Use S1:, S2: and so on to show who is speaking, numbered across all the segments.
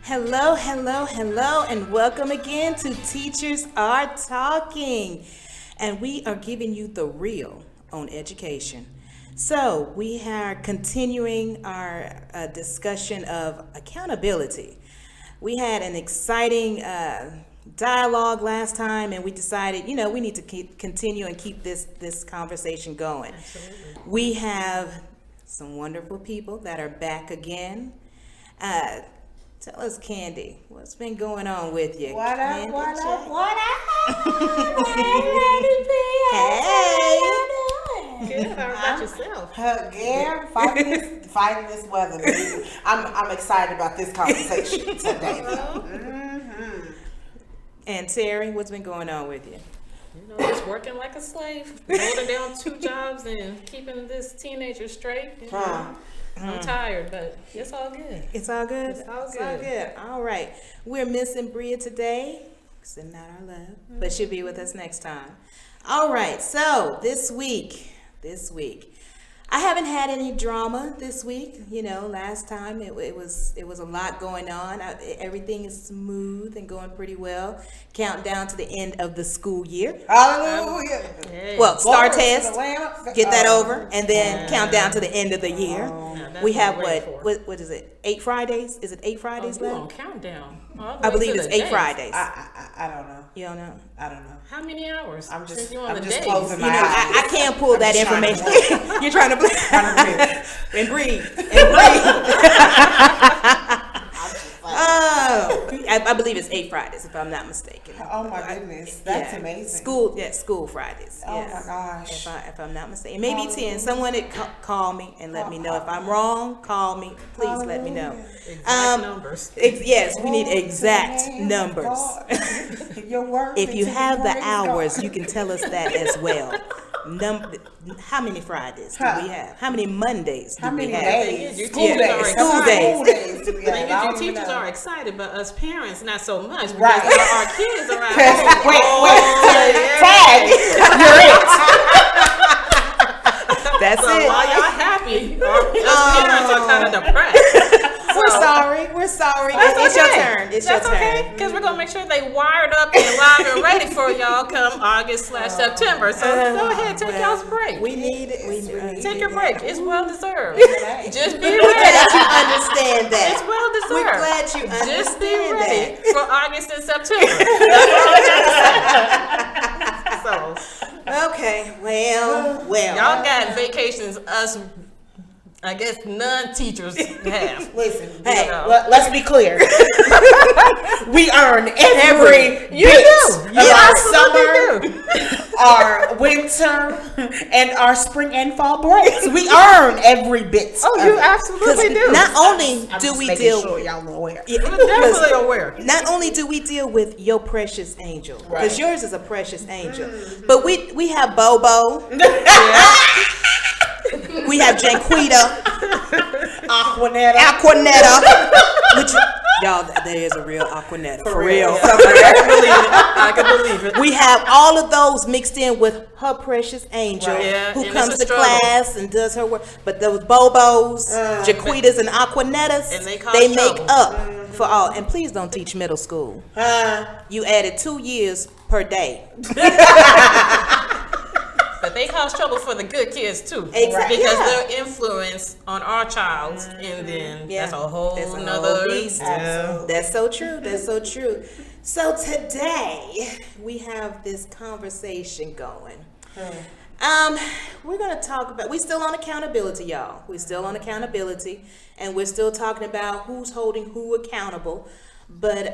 S1: Hello, hello, hello, and welcome again to Teachers Are Talking. And we are giving you the real on education. So we are continuing our discussion of accountability. We had an exciting dialogue last time, and we decided, we need to continue and keep this conversation going.
S2: Absolutely.
S1: We have some wonderful people that are back again. Tell us, Candy, what's been going on with you?
S3: What up,
S1: Candy
S3: what
S1: J?
S3: up, what up? Hey, Lady P.
S1: Hey.
S3: How you doing?
S2: Good. How about yourself?
S3: Yeah, fighting this weather. Baby. I'm excited about this conversation today.
S1: And Terry, what's been going on with you?
S2: Just working like a slave, holding down 2 jobs and keeping this teenager straight. I'm tired, but it's all good.
S1: It's all good?
S2: It's all
S1: good. All right. We're missing Bria today. Sending out our love. But she'll be with us next time. All right. So this week, I haven't had any drama this week. Last time it was a lot going on. Everything is smooth and going pretty well. Countdown to the end of the school year.
S3: Hallelujah.
S1: Well, star
S3: Glory to
S1: test.
S3: the Lamb.
S1: Get that over, and then count down to the end of the year.
S2: That's
S1: We have
S2: what I'm ready for.
S1: what is it? 8 Fridays? Is it 8 Fridays
S2: You
S1: left?
S2: on countdown?
S1: I believe it's 8 Fridays.
S3: I don't know.
S1: You don't know?
S3: I don't know.
S2: How many hours?
S3: I'm just
S2: Since you on the days?
S3: closing my
S1: I can't pull
S3: I'm
S1: that
S3: just trying to
S1: information. You're trying to and breathe. I believe it's 8 Fridays, if I'm not mistaken.
S3: Oh my goodness, that's amazing.
S1: School Fridays.
S3: Oh
S1: yes.
S3: my gosh.
S1: If I'm not mistaken, maybe 10. Someone would call me and let me know if I'm wrong. Call me, please. Let me know.
S2: Exact numbers.
S1: Yes, we need exact numbers.
S3: Your word.
S1: If you have the hours, you can tell us that as well. How many Fridays do we have? How many Mondays do
S3: How
S1: we
S3: many
S1: have?
S3: days?
S2: Your
S3: School
S2: teachers
S3: days.
S2: are
S1: School
S2: excited.
S1: days.
S3: do we
S2: The
S3: have?
S2: thing
S3: I
S2: is, your
S3: don't even
S2: teachers
S3: know.
S2: are excited, but us parents not so much because
S3: Right.
S2: our kids are out. Oh,
S3: Wait, tag. You're it.
S1: That's
S2: So
S1: it.
S2: while y'all happy, us parents are kind of depressed.
S1: We're sorry. It's your turn. It's
S2: That's
S1: your
S2: okay,
S1: turn.
S2: because we're gonna make sure they wired up and live and ready for y'all come August/September. So go ahead, take y'all's break.
S1: We need it. We need
S2: Take your break. It's well deserved.
S3: Hey.
S2: Just be
S1: We're glad
S2: ready.
S1: you understand that.
S2: It's well deserved.
S1: We're glad you understand
S2: Just be ready
S1: that.
S2: for August and September. That's all I got to say. So
S1: Okay. Well.
S2: y'all got vacations. Us, I guess, non-teachers have.
S3: Listen,
S1: Hey,
S3: let's be clear. We earn every
S2: You
S3: bit
S2: do.
S3: of
S2: You
S3: our
S2: absolutely
S3: summer,
S2: do.
S3: our winter, and our spring and fall breaks. We earn every bit.
S2: Oh,
S3: of
S2: you
S3: it.
S2: absolutely do.
S1: Not only
S3: I'm
S1: do
S3: just
S1: we
S3: making
S1: deal
S3: sure y'all know aware.
S1: Yeah,
S2: We're definitely aware.
S1: not only do we deal with your precious angel, because
S3: Right.
S1: yours is a precious angel, but we have Bobo, we have Janquita, Aquanetta, which y'all, there is a real Aquanetta for real.
S2: I can believe it.
S1: We have all of those mixed in with her precious angel,
S3: Right.
S2: Yeah,
S1: who
S2: and
S1: comes
S2: it's a
S1: to
S2: struggle.
S1: class and does her work. But those Bobos, Jaquitas, and Aquanettas,
S2: And they cause
S1: make
S2: trouble.
S1: up for all. And please don't teach middle school. You added 2 years per day.
S2: But they cause trouble for the good kids too.
S1: Exactly.
S2: Because
S1: Yeah.
S2: their influence on our child, and then
S1: Yeah.
S2: that's a whole
S1: That's a whole
S2: nother
S1: beast.
S2: Yeah.
S1: That's so true. That's so true. So today we have this conversation going. We're gonna talk about. We still on accountability, y'all. We're still on accountability, and we're still talking about who's holding who accountable. But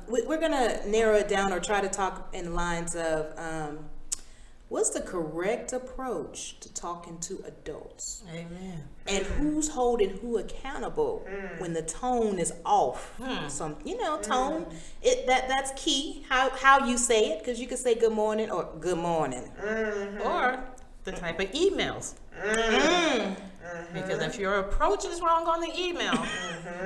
S1: we're gonna narrow it down or try to talk in the lines of what's the correct approach to talking to adults.
S2: Amen.
S1: And who's holding who accountable when the tone is off? Some, tone. That's key. How you say it, because you can say good morning or good morning.
S2: Or the type of emails. Because if your approach is wrong on the email,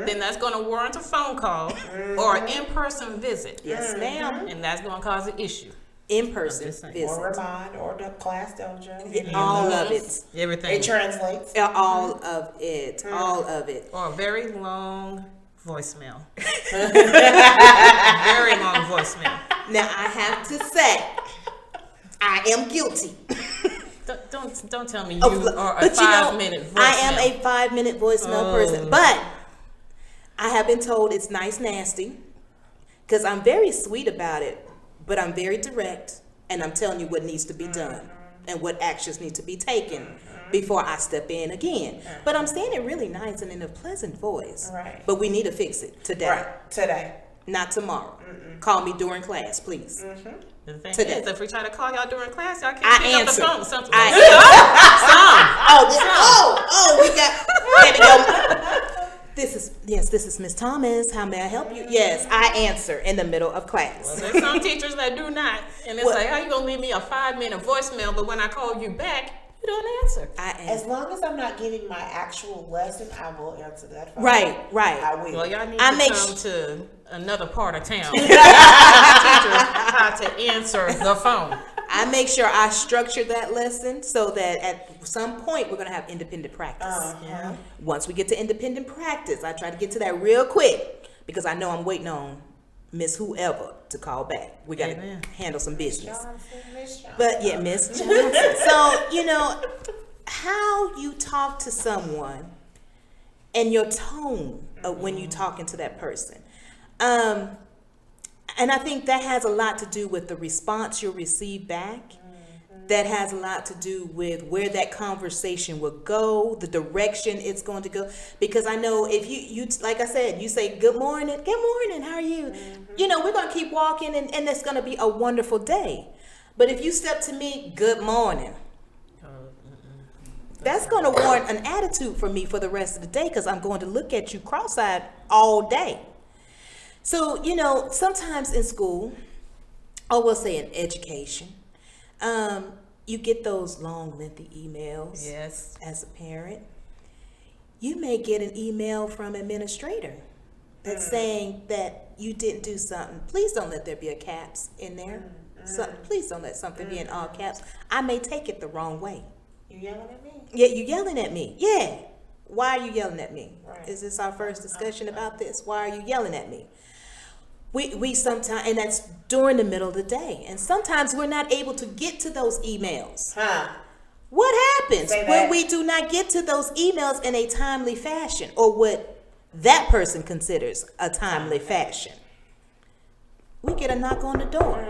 S2: then that's going to warrant a phone call or an in-person visit.
S1: Yes, ma'am.
S2: And that's going to cause an issue.
S1: In-person
S2: just saying.
S1: visit.
S3: Or Remind, or the class dojo.
S1: All of it.
S2: Everything.
S3: It translates.
S1: All of it. All of it.
S2: Or a very long voicemail. Very long voicemail.
S1: Now I have to say, I am guilty.
S2: Don't tell me you are a 5-minute voicemail.
S1: I am a 5-minute voicemail person, but I have been told it's nice nasty because I'm very sweet about it, but I'm very direct and I'm telling you what needs to be done and what actions need to be taken before I step in again. But I'm saying it really nice and in a pleasant voice.
S3: Right.
S1: But we need to fix it today.
S3: Right. Today.
S1: Not tomorrow. Call me during class, please.
S2: The thing
S1: Today.
S2: is, if we try to call y'all during class, y'all can't
S1: I
S2: pick
S1: answer.
S2: up the phone. Something.
S1: We got. There we go. This is Miss Thomas. How may I help you? Yes, I answer in the middle of class.
S2: There's some teachers that do not, and it's like, how you gonna leave me a 5-minute voicemail, but when I call you back, you don't answer.
S1: I
S3: As
S1: answer.
S3: long as I'm not getting my actual lesson, I will answer that phone.
S1: Right.
S3: I will.
S2: Well, y'all need
S1: I
S2: to
S1: make
S2: come to another part of town. Teach how to answer the phone.
S1: I make sure I structure that lesson so that at some point we're gonna have independent practice.
S2: Yeah.
S1: Once we get to independent practice, I try to get to that real quick because I know I'm waiting on Miss Whoever to call back. We gotta
S2: Amen.
S1: handle some business.
S3: Miss Johnson.
S1: But yeah, Miss Johnson. So, how you talk to someone and your tone of when you talking to that person. And I think that has a lot to do with the response you'll receive back. That has a lot to do with where that conversation will go, the direction it's going to go. Because I know if you like I said, you say, good morning, how are you? We're going to keep walking and it's going to be a wonderful day. But if you step to me, good morning, that's going to warrant an attitude for me for the rest of the day because I'm going to look at you cross-eyed all day. So, sometimes in school, or we'll say in education, you get those long, lengthy emails.
S2: Yes.
S1: As a parent, you may get an email from administrator that's saying that you didn't do something. Please don't let there be a caps in there. So, please don't let something be in all caps. I may take it the wrong way.
S3: You yelling at me?
S1: Yeah, you yelling at me. Yeah. Why are you yelling at me?
S3: Right.
S1: Is this our first discussion about this? Why are you yelling at me? We sometimes, and that's during the middle of the day. And sometimes we're not able to get to those emails. What happens when we do not get to those emails in a timely fashion or what that person considers a timely fashion? We get a knock on the door.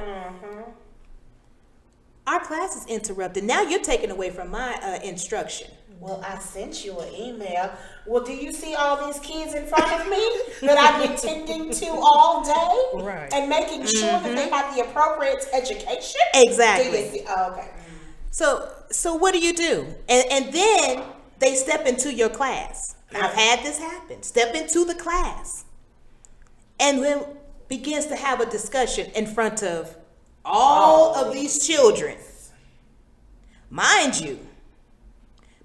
S1: Our class is interrupted. Now you're taken away from my instruction.
S3: Well, I sent you an email. Well, do you see all these kids in front of me that I've been tending to all day?
S2: Right.
S3: And making sure that they have the appropriate education?
S1: Exactly.
S3: Do you see? Oh, okay.
S1: So what do? And then they step into your class. I've had this happen. Step into the class. And then begins to have a discussion in front of all of these children. Mind you,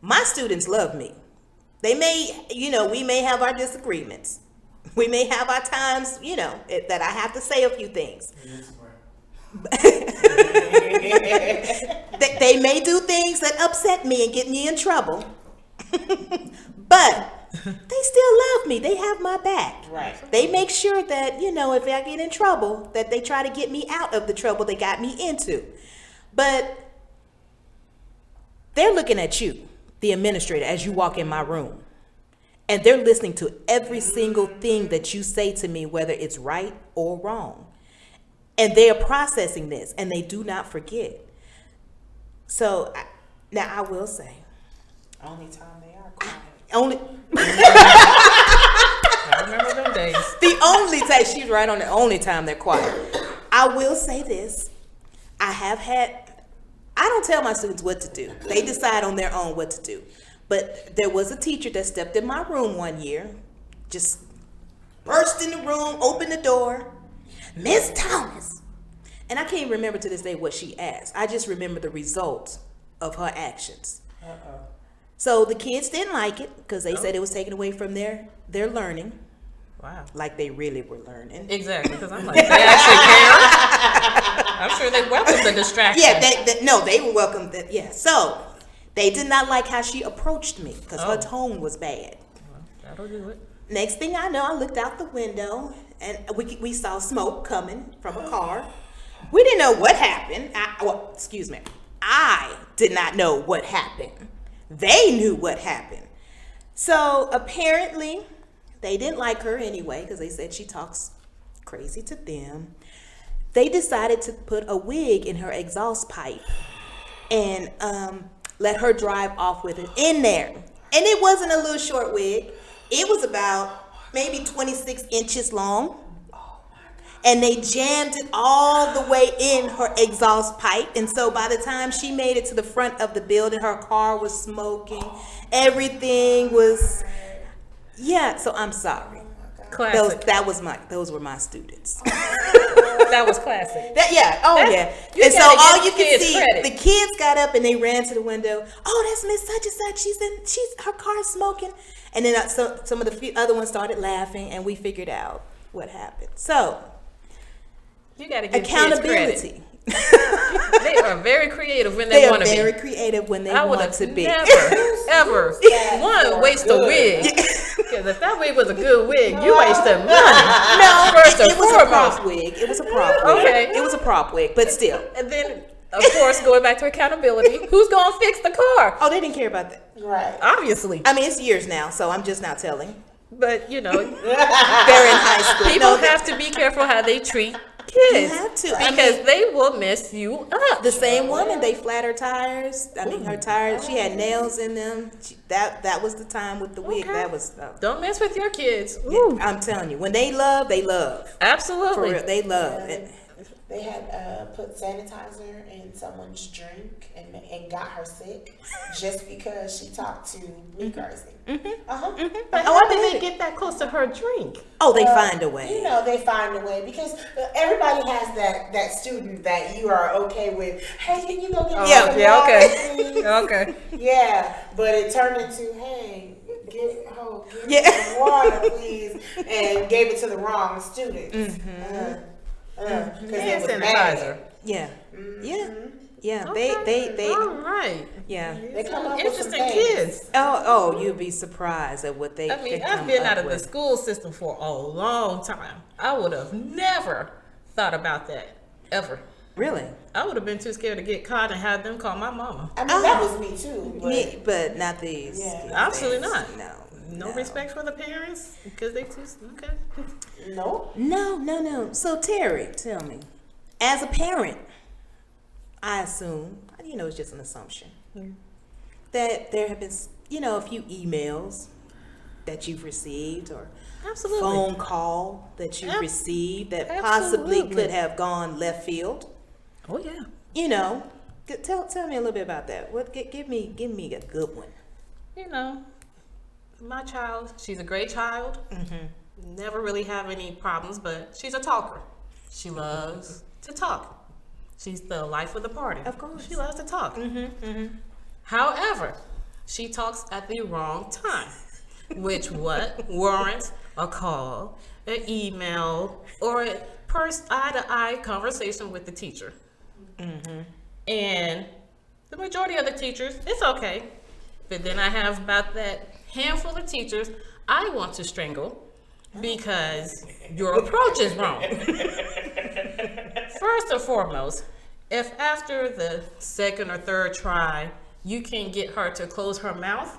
S1: my students love me. They may, we may have our disagreements. We may have our times, that I have to say a few things. They may do things that upset me and get me in trouble. But they still love me. They have my back.
S3: Right.
S1: They make sure that, if I get in trouble, that they try to get me out of the trouble they got me into. But they're looking at you, the administrator, as you walk in my room. And they're listening to every single thing that you say to me, whether it's right or wrong. And they are processing this, and they do not forget. So, now I will say.
S3: Only time they are quiet.
S2: I remember them days.
S1: The only time, she's right on the only time they're quiet. I will say this. I don't tell my students what to do. They decide on their own what to do. But there was a teacher that stepped in my room one year, just burst in the room, opened the door, Miss Thomas. And I can't remember to this day what she asked. I just remember the results of her actions. So the kids didn't like it because they said it was taken away from their learning.
S2: Wow.
S1: Like they really were learning.
S2: Exactly, because I'm like, they actually care. I'm sure they welcome the distraction.
S1: Yeah, they were welcome. Yeah, so they did not like how she approached me because her tone was bad.
S2: Well, that'll do it.
S1: next thing I know, I looked out the window and we saw smoke coming from a car. We didn't know what happened. I did not know what happened. They knew what happened. So apparently they didn't like her anyway because they said she talks crazy to them. They decided to put a wig in her exhaust pipe and let her drive off with it in there. And it wasn't a little short wig. It was about maybe 26 inches long. And they jammed it all the way in her exhaust pipe. And so by the time she made it to the front of the building, her car was smoking. Everything was, so I'm sorry.
S2: Classic.
S1: Those were my students.
S2: That was classic.
S1: And so all you can see,
S2: credit.
S1: the kids got up and they ran to the window. Oh, that's Miss Such and Such. Her car's smoking. And then some of the other ones started laughing, and we figured out what happened. So,
S2: you got to give
S1: accountability.
S2: Kids credit. They are very creative when they want to be.
S1: They are very creative when they
S2: I
S1: want to be.
S2: Ever waste a wig. Because if that wig was a good wig, you wasted money.
S1: No,
S2: First and
S1: it was
S2: foremost.
S1: a prop wig. It was a prop wig.
S2: Okay.
S1: It was a prop wig, but still.
S2: And then, of course, going back to accountability, who's going to fix the car?
S1: Oh, they didn't care about that.
S3: Right.
S2: Obviously.
S1: I mean, it's years now, so I'm just now telling.
S2: But,
S1: They're in high school.
S2: people
S1: No,
S2: have to be careful how they treat kids.
S1: You have to.
S2: Because they will mess you up.
S1: The same woman, they flat her tires. I mean, her tires, she had nails in them. That was the time with the wig.
S2: Okay.
S1: That was.
S2: Don't mess with your kids.
S1: I'm telling you, when they love, they love.
S2: Absolutely.
S1: For real, they love.
S3: They had put sanitizer in someone's drink and got her sick just because she talked to me crazy.
S2: But how did they get that close to her drink?
S1: Oh, they find a way.
S3: You know, they find a way because everybody has that student that you are okay with. Hey, can you go get me some water, please?
S2: Okay.
S3: Yeah, but it turned into, hey, give me some water, please, and gave it to the wrong students. Because it was
S2: sanitizer.
S1: Yeah.
S2: Okay.
S1: They
S2: All right.
S1: yeah.
S3: They come up with some
S2: Interesting
S3: things.
S2: kids.
S1: Oh, you'd be surprised at what they.
S2: I mean,
S1: can
S2: I've
S1: come
S2: been
S1: up
S2: out of the
S1: with.
S2: school system for a long time. I would have never thought about that ever.
S1: Really?
S2: I would have been too scared to get caught and have them call my mama.
S3: I mean, that was me too.
S1: But not these.
S3: Yeah.
S1: these
S2: Absolutely
S1: days.
S2: not.
S1: No.
S2: No respect for the parents because they too okay.
S3: Nope.
S1: No. So Terry, tell me, as a parent, I assume, it's just an assumption, that there have been, a few emails that you've received or
S2: Absolutely.
S1: phone call that you've received that possibly
S2: Absolutely.
S1: could have gone left field.
S2: Oh yeah.
S1: Tell me a little bit about that. Give me a good one.
S2: My child, she's a great child. Never really have any problems, but she's a talker. She loves to talk. She's the life of the party.
S1: Of course.
S2: She loves to talk. However, she talks at the wrong time, which warrants a call, an email, or a eye-to-eye conversation with the teacher. And the majority of the teachers, it's okay. But then I have about that handful of teachers I want to strangle because your approach is wrong. First and foremost, if after the second or third try, you can get her to close her mouth,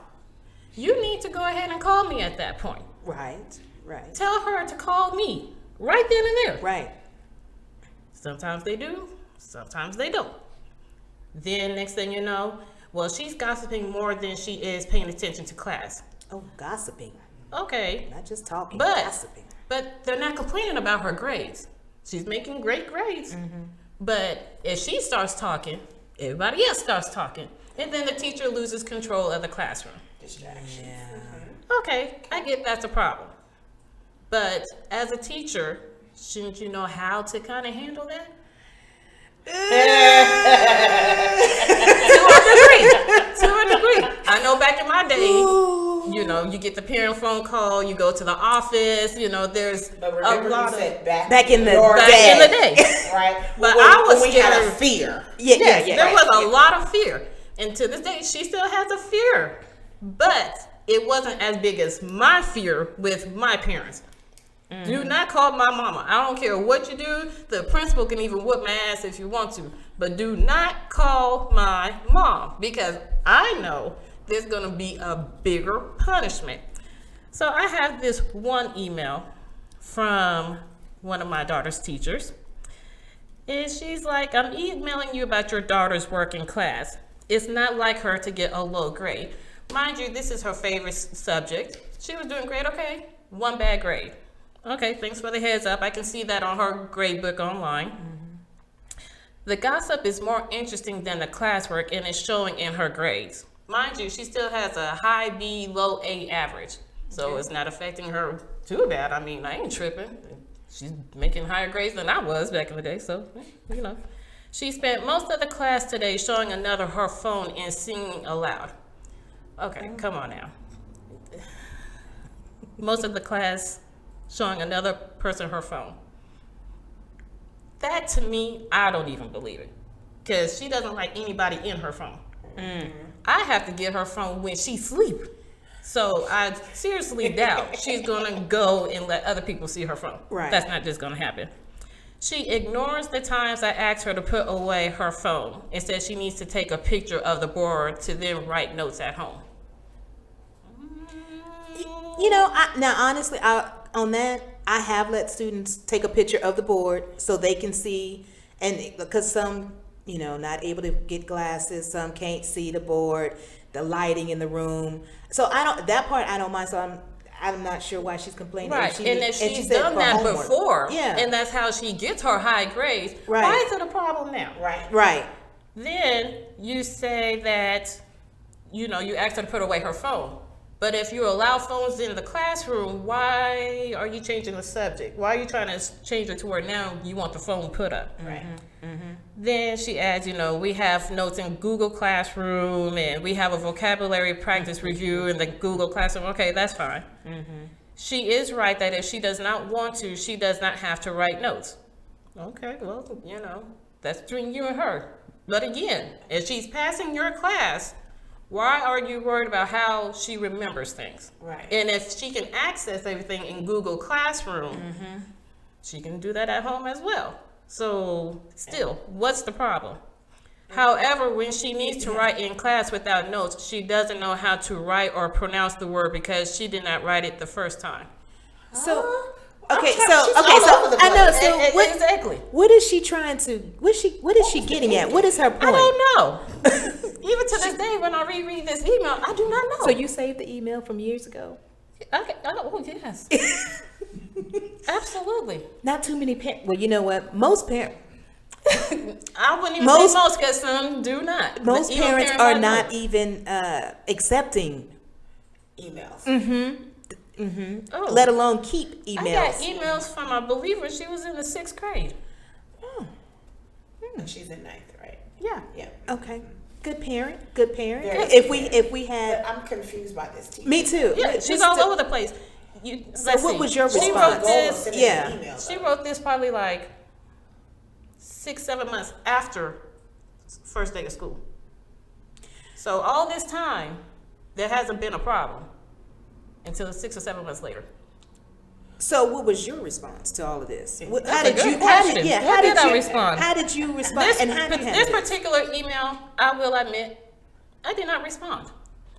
S2: you need to go ahead and call me at that point.
S1: Right.
S2: Tell her to call me right then and there.
S1: Right.
S2: Sometimes they do, sometimes they don't. Then next thing you know, well, she's gossiping more than she is paying attention to class.
S1: Oh, gossiping.
S2: Okay,
S1: Not just talking,
S2: but
S1: gossiping.
S2: they're not complaining about her grades. She's making great grades. But if she starts talking, everybody else starts talking. And then the teacher loses control of the classroom.
S3: Distraction.
S1: Yeah.
S2: Okay, I get that's a problem. But as a teacher, shouldn't you know how to kind of handle that? To a degree. I know back in my day, you get the parent phone call, you go to the office, there's
S3: But remember,
S2: a lot
S3: you
S2: of
S3: said
S1: Back in the
S3: your
S1: day.
S2: in the day.
S3: right?
S2: But
S3: when,
S2: I was
S3: when we had a
S2: scared.
S3: fear.
S1: Yeah.
S2: There was a lot of fear. And to this day, she still has a fear. But it wasn't as big as my fear with my parents. Do not call my mama. I don't care what you do. The principal can even whoop my ass if you want to. But do not call my mom, because I know there's going to be a bigger punishment. So I have this one email from one of my daughter's teachers. And she's like, I'm emailing you about your daughter's work in class. It's not like her to get a low grade. Mind you, this is her favorite subject. She was doing great, okay. One bad grade. Okay, thanks for the heads up. I can see that on her grade book online. The gossip is more interesting than the classwork, and it's showing in her grades. Mind you, she still has a high B, low A average. So it's not affecting her too bad. I mean, I ain't tripping. She's making higher grades than I was back in the day, so, you know. She spent most of the class today showing another her phone and singing aloud. Okay, come on now. Most of the class showing another person her phone. That, to me, I don't even believe it. Because she doesn't like anybody in her phone. I have to get her phone when she sleep. So I seriously doubt she's going to go and let other people see her phone.
S1: Right.
S2: That's not just going to happen. She ignores the times I asked her to put away her phone and says she needs to take a picture of the board to then write notes at home.
S1: You know, honestly, on that, I have let students take a picture of the board so they can see, and because some, you know, not able to get glasses, some can't see the board, the lighting in the room. So that part I don't mind. So I'm not sure why she's complaining.
S2: Right, and if she's done that before, and that's how she gets her high grades, why is it a problem now?
S1: Right.
S2: Then you say that, you know, you asked her to put away her phone. But if you allow phones in the classroom, why are you changing the subject? Why are you trying to change it to where now you want the phone put up?
S3: Right.
S2: Then she adds, you know, we have notes in Google Classroom, and we have a vocabulary practice review in the Google Classroom. Okay, that's fine. She is right that if she does not want to, she does not have to write notes. Okay, well, you know, that's between you and her. But again, if she's passing your class, why are you worried about how she remembers things?
S3: Right.
S2: And if she can access everything in Google Classroom, she can do that at home as well. So still, what's the problem? However, when she needs to write in class without notes, she doesn't know how to write or pronounce the word because she did not write it the first time.
S1: So,
S3: all over the
S1: I know. So what,
S2: exactly.
S1: What is she trying to? What is she getting at? What is her point?
S2: I don't know. Even to this day, when I reread this email, I do not know.
S1: So you saved the email from years ago?
S2: Okay. Oh, yes. Absolutely.
S1: Not too many parents. Well, you know what? Most parents.
S2: I wouldn't even say most, because some do not.
S1: Most parents are not even accepting
S3: emails.
S2: Oh.
S1: Let alone keep emails.
S2: I got emails from, I believe, when she was in the 6th grade.
S3: And she's in 9th, right?
S2: Yeah.
S3: Yeah.
S1: Okay. Good parent. Good parent.
S3: Very
S1: If we had.
S3: But I'm confused by this teacher.
S1: Me too.
S2: Yeah, she's all over the place.
S1: So what was your response?
S2: She wrote this.
S3: Email,
S2: she wrote this probably like 6-7 months after first day of school. So all this time, there hasn't been a problem until 6 or 7 months later.
S1: So what was your response to all of this?
S2: How did I respond?
S1: How did you respond?
S2: This particular email, I will admit, I did not respond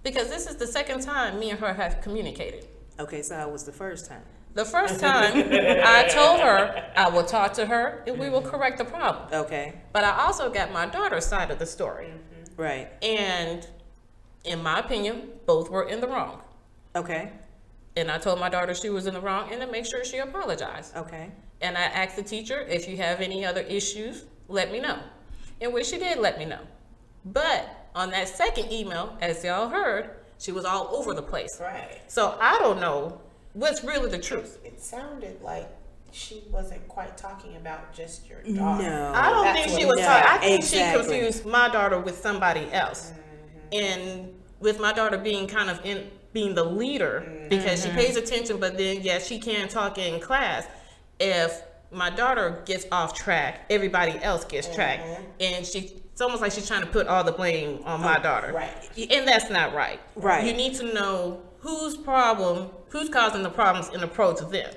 S2: because this is the second time me and her have communicated.
S1: Okay, so it was the first time.
S2: The first time, I told her I will talk to her and we will correct the problem.
S1: Okay.
S2: But I also got my daughter's side of the story.
S1: Right.
S2: And in my opinion, both were in the wrong.
S1: Okay.
S2: And I told my daughter she was in the wrong and to make sure she apologized.
S1: Okay.
S2: And I asked the teacher, if you have any other issues, let me know. In which she did let me know. But on that second email, as y'all heard, she was all over the place.
S3: Right.
S2: So I don't know what's really the truth.
S3: It sounded like she wasn't quite talking about just your daughter.
S1: No.
S2: I don't think she was talking. I think
S1: exactly.
S2: she confused my daughter with somebody else. And with my daughter being kind of being the leader because she pays attention, but then she can talk in class. If my daughter gets off track, everybody else gets track, and it's almost like she's trying to put all the blame on my daughter.
S3: Right.
S2: And that's not right.
S1: Right.
S2: You need to know who's causing the problems and approach them.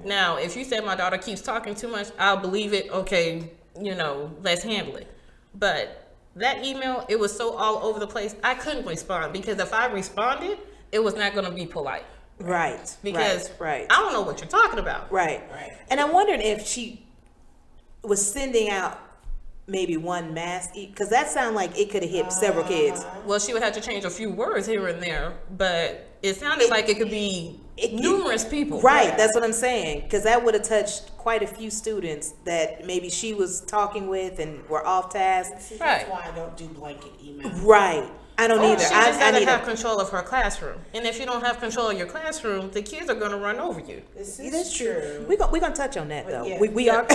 S2: Now, if you say my daughter keeps talking too much, I'll believe it. Okay, let's handle it. But that email, it was so all over the place, I couldn't respond, because if I responded, it was not going to be polite.
S1: Right.
S2: Because
S1: right.
S2: I don't know what you're talking about.
S1: Right. And I'm wondering if she was sending out maybe one mass, because that sounded like it could have hit several kids.
S2: Well, she would have to change a few words here and there, but it sounded like it could be numerous people.
S1: Right, that's what I'm saying, because that would have touched quite a few students that maybe she was talking with and were off task.
S3: See, that's why I don't do blanket emails.
S1: Right. I don't either.
S2: She just got to have control of her classroom. And if you don't have control of your classroom, the kids are going to run over you.
S1: That's true. We're going to touch on that, though.
S3: Yeah.
S1: We are.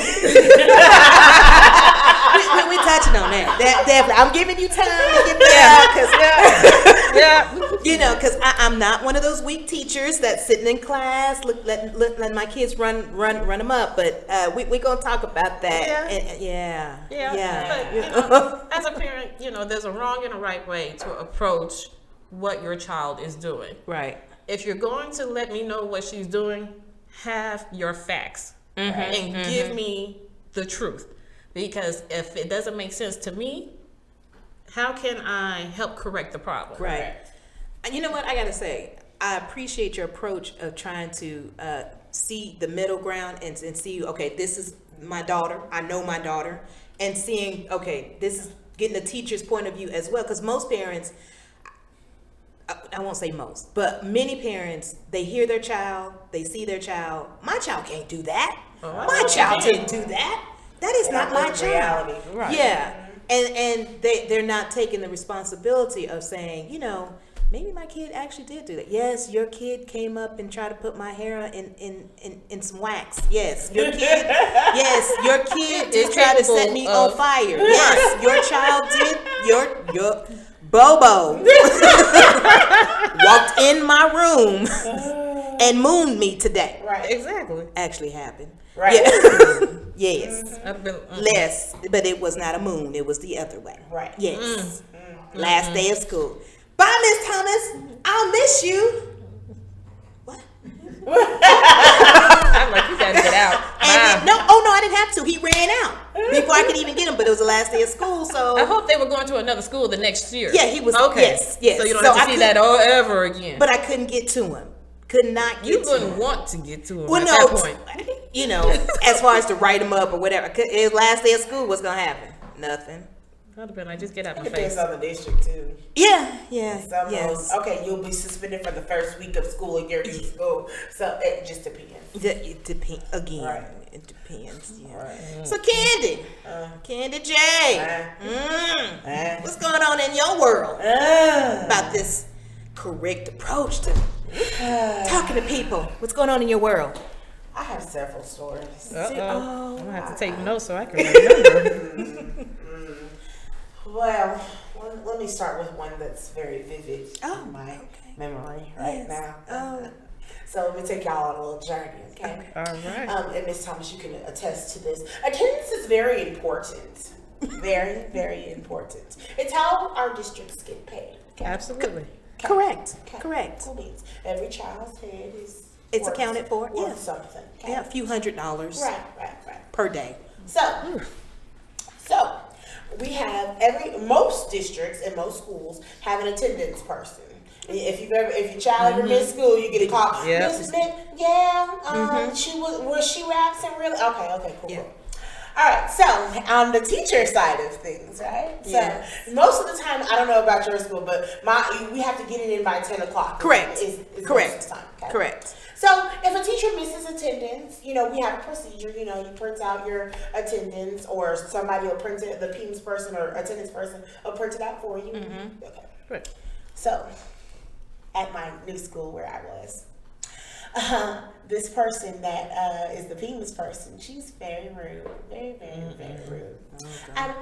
S1: we touching on that. Definitely. I'm giving you time to get back. Because I'm not one of those weak teachers that's sitting in class, letting my kids run them up. But we're going to talk about that.
S2: Yeah. But, as a parent, there's a wrong and a right way to approach what your child is doing.
S1: Right.
S2: If you're going to let me know what she's doing, have your facts and give me the truth. Because if it doesn't make sense to me, how can I help correct the problem?
S1: Right. And you know what? I got to say, I appreciate your approach of trying to see the middle ground and see, okay, this is my daughter. I know my daughter. And seeing, okay, this is getting the teacher's point of view as well. Because most parents, I won't say most, but many parents, they hear their child, they see their child. My child can't do that. My child didn't do that. That is not my child.
S3: Reality.
S1: Right. Yeah. And they're not taking the responsibility of saying, maybe my kid actually did do that. Yes, your kid came up and tried to put my hair in some wax. Yes, your kid. Yes, your kid did try to set me on fire. Yes, your child did. Your Bobo walked in my room and mooned me today.
S3: Right.
S2: Exactly.
S1: Actually happened.
S3: Right.
S1: Yeah. Yes.
S2: Mm-hmm.
S1: Less, but it was not a moon. It was the other way.
S3: Right.
S1: Yes. Last day of school. Bye, Miss Thomas. I'll miss you. What?
S2: I'm like, you gotta get out.
S1: And no, I didn't have to. He ran out before I could even get him. But it was the last day of school, so
S2: I hope they were going to another school the next year.
S1: Yeah, he was.
S2: Okay.
S1: Yes.
S2: So you don't have to see that ever again.
S1: But I couldn't get to him. Could not get
S2: you
S1: to
S2: wouldn't
S1: him.
S2: want to get to him
S1: Well,
S2: at
S1: no,
S2: that point.
S1: As far as to write him up or whatever. His last day of school, what's gonna happen? Nothing.
S2: I'd have been like, just get out my
S3: It depends
S2: face.
S3: on the district too.
S1: Yeah.
S3: Some
S1: Yes.
S3: okay, you'll be suspended for the first week of school in your new school. So it just depends.
S1: It depends again.
S3: Right.
S1: It depends. Yeah.
S3: Right.
S1: So Candy J, what's going on in your world about this correct approach to talking to people? What's going on in your world?
S3: I have several stories.
S2: I'm gonna have to take notes so I can remember.
S3: Well, let me start with one that's very vivid in my memory now.
S1: Oh.
S3: So let me take y'all on a little journey, okay?
S2: All right.
S3: And Ms. Thomas, you can attest to this. Attendance is very important. Very, very important. It's how our districts get paid. Okay?
S2: Absolutely.
S1: Correct.
S3: Okay.
S1: Correct.
S3: Cool beans. Every child's head is
S1: It's accounted for.
S3: worth
S1: Yeah.
S3: something. Okay?
S1: Yeah, a few $100
S3: Right.
S1: per day.
S3: So we have most districts and most schools have an attendance person. If your child ever missed school, you get a call.
S2: Yeah.
S3: Mrs. Smith, she was she absent really? Okay, cool.
S1: Yeah.
S3: All right, so on the teacher side of things, right?
S1: Yes.
S3: So most of the time, I don't know about your school, but we have to get it in by 10 o'clock.
S1: Correct.
S3: Is
S1: Correct.
S3: most of the time, okay?
S1: Correct.
S3: So if a teacher misses attendance, we have a procedure. You print out your attendance, or somebody will print it. The PEMS person or attendance person will print it out for you. Okay.
S2: Right.
S3: So at my new school where I was, this person that is the PEMS person, she's very rude, very rude. And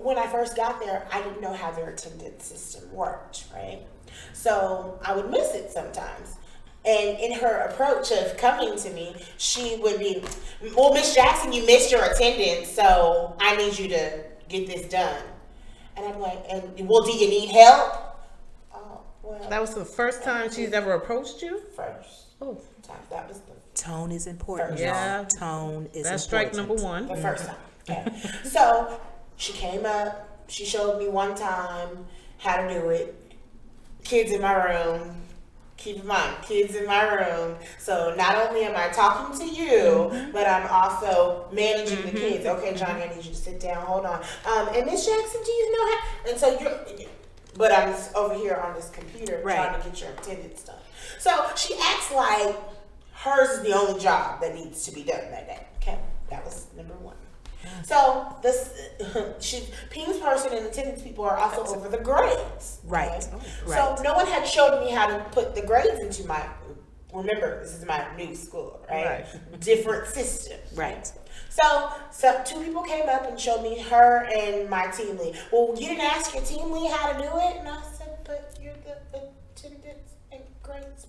S3: when I first got there, I didn't know how their attendance system worked, right? So I would miss it sometimes. And in her approach of coming to me, she would be, well, Miss Jackson, you missed your attendance, so I need you to get this done. And I'm like, well, do you need help? Well,
S2: That was the first time she's ever approached you?
S3: first
S2: Oh,
S3: time. That was the
S1: Tone is important,
S2: Yeah.
S1: y'all. Tone is
S2: that's
S1: important.
S2: strike number one.
S3: the first time. Okay. So she came up. She showed me one time how to do it. Kids in my room. Keep in mind, kids in my room. So not only am I talking to you, but I'm also managing the kids. Okay, Johnny, I need you to sit down. Hold on. And Miss Jackson, do you know how? And so but I'm just over here on this computer trying to get your attendance done. So she acts like hers is the only job that needs to be done that day. Okay, that was number one. So Ping's person and attendance people are also over the grades.
S1: Right.
S3: Okay?
S1: Right.
S3: So no one had showed me how to put the grades into my. Remember, this is my new school, right? Different system.
S1: Right.
S3: So two people came up and showed me, her and my team lead. Well, you didn't ask your team lead how to do it, and I said, but you're the attendance and grades.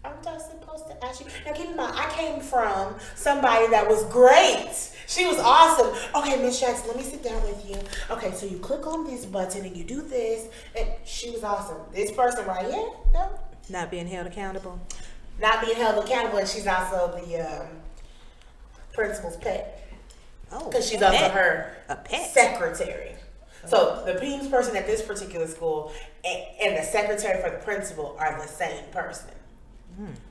S3: Aren't I supposed to ask you? Now keep in mind, I came from somebody that was great. She was awesome. Okay, Miss Jackson, let me sit down with you. Okay, so you click on this button and you do this. And she was awesome. This person right here, no.
S1: Not being held accountable.
S3: Not being held accountable, and she's also the principal's pet.
S1: Oh,
S3: Because she's
S1: a
S3: also
S1: pet.
S3: her
S1: A pet.
S3: secretary. So the PEMS person at this particular school and the secretary for the principal are the same person.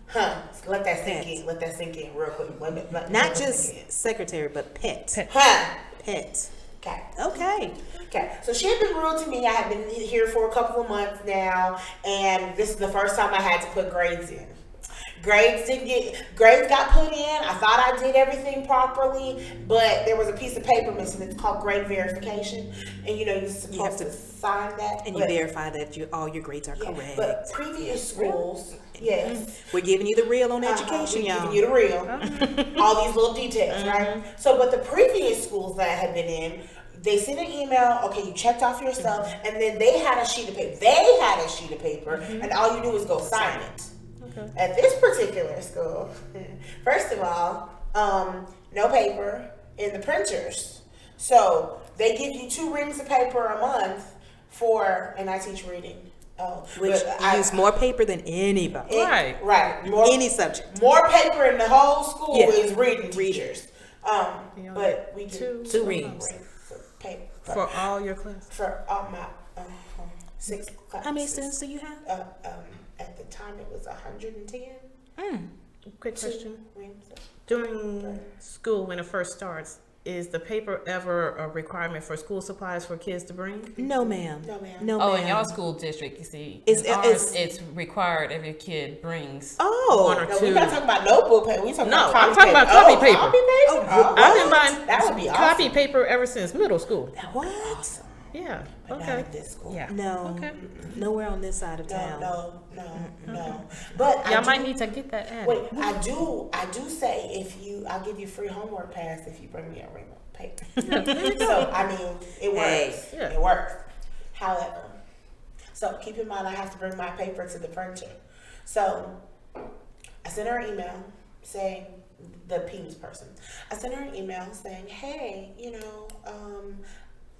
S3: Huh. So let that sink in. Let that sink in real quick. Let
S1: Not
S3: that
S1: just
S3: sink in.
S1: secretary, but pet.
S3: Huh.
S1: Pet.
S3: Okay.
S1: Okay.
S3: Okay. So she had been rude to me. I had been here for a couple of months now, and this is the first time I had to put grades in. Grades got put in. I thought I did everything properly, but there was a piece of paper missing. It's called grade verification, and you're supposed to sign that.
S1: And you verify that all your grades are correct.
S3: But previous schools, yes.
S1: We're giving you the real on education,
S3: We're
S1: y'all.
S3: giving you the real. All these little details, right? So, but the previous schools that I had been in, they sent an email, okay, you checked off your stuff, and then they had a sheet of paper. And all you do is go sign it. Okay. At this particular school, first of all, no paper in the printers. So they give you 2 reams of paper a month and I teach reading.
S1: Which use more paper than anybody.
S3: Right. More,
S1: any subject.
S3: More paper in the whole school is reading teachers. But we get
S1: 2 reams
S3: of paper.
S2: For all your classes?
S3: For all my 6 classes.
S1: How many students do you have?
S3: At the time, it was 110.
S2: Quick question.
S3: Reams.
S2: During school, when it first starts, is the paper ever a requirement for school supplies for kids to bring?
S1: No, ma'am.
S3: No, ma'am.
S1: No,
S4: Oh,
S1: ma'am.
S4: in y'all school district, you see,
S1: It's
S4: required every kid brings.
S1: Oh.
S2: 1 or
S3: No,
S2: 2.
S3: we're not talking about notebook paper. We're talking
S2: No,
S3: about
S2: I'm talking about copy paper.
S3: Copy paper?
S1: Oh,
S2: I've been buying
S3: That would be
S2: copy
S3: awesome.
S2: paper ever since middle school.
S1: What?
S2: Yeah.
S3: But not
S2: Okay.
S3: at this school.
S2: Yeah.
S1: No.
S2: Okay.
S1: Nowhere on this side of town.
S3: No. But
S2: Y'all might need to get that added.
S3: wait, I do say I'll give you free homework pass if you bring me a ream of paper. So I mean, it works.
S1: Hey.
S2: Yeah.
S3: It works. However, so keep in mind I have to bring my paper to the printer. So I sent her an email saying, the PEMS person. I sent her an email saying, hey,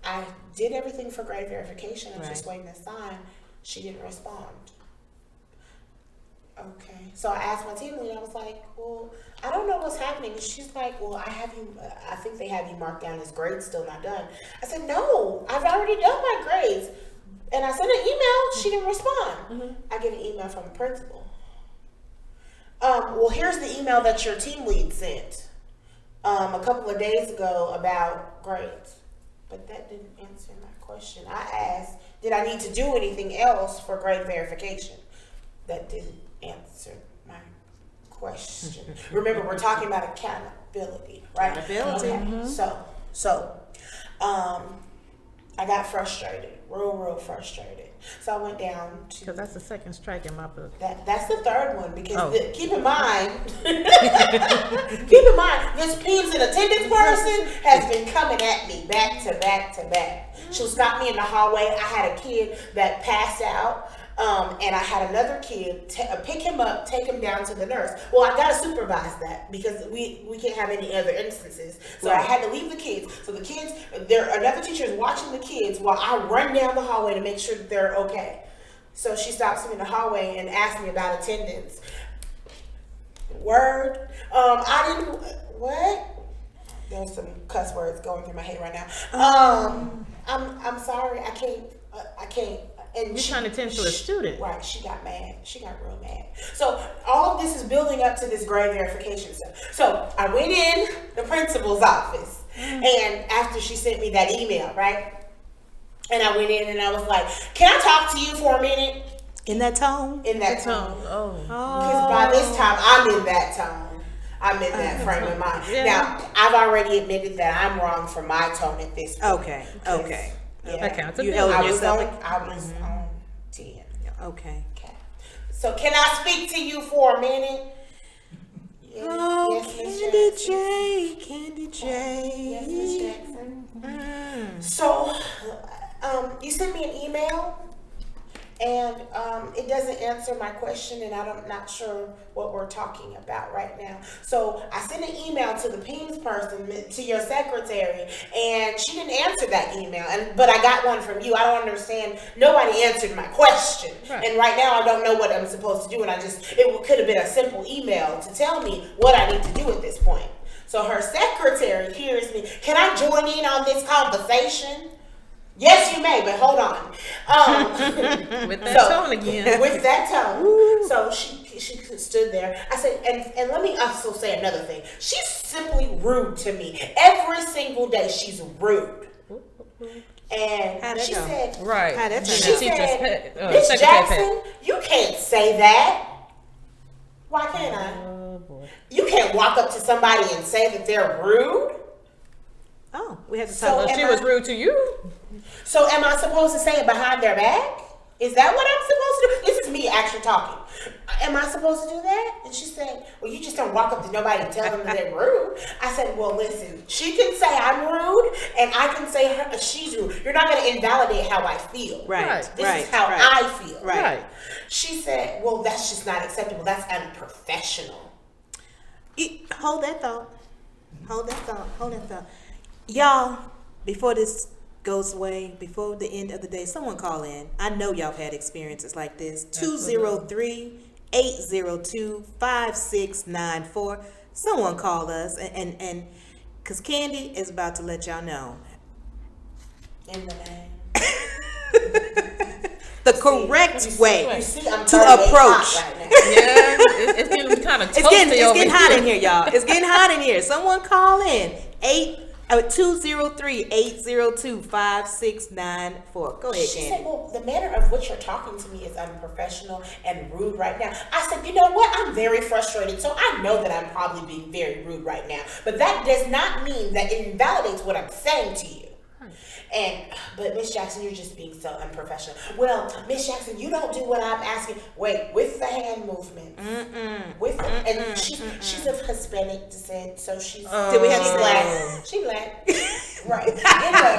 S3: I did everything for grade verification. I was just waiting to sign. She didn't respond. Okay. So I asked my team lead, I was like, well, I don't know what's happening. She's like, well, I think they have you marked down as grades still not done. I said, no, I've already done my grades. And I sent an email, she didn't respond. I get an email from the principal. Well, here's the email that your team lead sent a couple of days ago about grades. But that didn't answer my question. I asked, did I need to do anything else for grade verification? That didn't answer my question. Remember, we're talking about accountability, right?
S1: Accountability.
S3: Okay. So, I got frustrated, real frustrated. So I went down to.
S2: Because that's the second strike in my book.
S3: That's the third one because
S2: Oh.
S3: keep in mind, this PEMS and attendance person has been coming at me back to back. She'll stop me in the hallway. I had a kid that passed out. And I had another kid pick him up, take him down to the nurse. Well, I gotta supervise that because we can't have any other instances. So I had to leave the kids. So the kids, another teacher is watching the kids while I run down the hallway to make sure that they're okay. So she stops me in the hallway and asks me about attendance. Word. I didn't. What? There's some cuss words going through my head right now. I'm sorry. I can't. And
S2: You're trying to tend to a student.
S3: Right. She got mad. She got real mad. So all of this is building up to this grade verification stuff. So I went in the principal's office, and after she sent me that email, right? And I went in and I was like, "Can I talk to you for a minute?"
S1: In that tone?
S3: In that tone.
S2: Oh.
S3: Because by this time, I'm in that tone. I'm in that frame of mind.
S2: Yeah.
S3: Now, I've already admitted that I'm wrong for my tone at this point.
S1: Okay.
S3: Because,
S1: Okay.
S3: Yeah,
S2: Accountability.
S1: You held
S3: I was
S1: yourself.
S3: on 10.
S1: Okay.
S3: Okay. So, can I speak to you for a minute? Yes,
S1: Oh,
S3: Miss
S1: Candy
S3: Jackson.
S1: J, Candy J.
S3: Yes, Miss Jackson. So, you sent me an email, and it doesn't answer my question, and I'm not sure what we're talking about right now. So I sent an email to the PIMS person, to your secretary, and she didn't answer that email. But I got one from you. I don't understand. Nobody answered my question,
S2: Right.
S3: and right now I don't know what I'm supposed to do. And it could have been a simple email to tell me what I need to do at this point. So her secretary hears me. Can I join in on this conversation? Yes, you may, but hold on.
S2: With that tone again.
S3: With that tone. So she stood there. I said, and let me also say another thing. She's simply rude to me. Every single day she's rude. And
S1: How'd that
S3: she
S1: go?
S3: said,
S2: Right.
S1: How'd that
S3: she
S1: turn out?
S2: Teacher's
S3: said,
S2: pet,
S3: Miss
S2: secretary pet.
S3: Jackson, you can't say that. Why can't I?
S2: Oh boy.
S3: You can't walk up to somebody and say that they're rude.
S1: Oh, we have to
S3: So
S1: talk.
S3: am
S2: She
S3: I-
S2: was rude to you.
S3: So am I supposed to say it behind their back? Is that what I'm supposed to do? This is me actually talking. Am I supposed to do that? And she said, well, you just don't walk up to nobody and tell them that they're rude. I said, well, listen, she can say I'm rude and I can say she's rude. You're not going to invalidate how I feel.
S1: Right.
S2: Right.
S3: This is how I feel.
S1: Right.
S3: She said, well, that's just not acceptable. That's unprofessional.
S1: Hold that thought. Hold that thought. Hold that thought. Y'all, before this goes away, before the end of the day, someone call in. I know y'all have had experiences like this. 203-802-5694. Someone call us and because Candy is about to let y'all know
S3: In the name.
S1: the correct way
S3: You see, I'm
S1: to
S3: 38
S1: approach.
S3: hot right now.
S2: Yeah, it's getting kind of toasty
S1: It's getting
S2: over
S1: hot in here, y'all. It's getting hot in here. Someone call in. 203-802-5694. Go ahead,
S3: She
S1: Candy.
S3: said, well, the manner of which you're talking to me is unprofessional and rude right now. I said, you know what? I'm very frustrated. So I know that I'm probably being very rude right now. But that does not mean that it invalidates what I'm saying to you. But Miss Jackson, you're just being so unprofessional. Well, Miss Jackson, you don't do what I'm asking. Wait, with the hand movement. And she's of Hispanic descent, so she's
S1: Did we have
S3: she's
S1: to
S3: black. She black. Right. Anyway.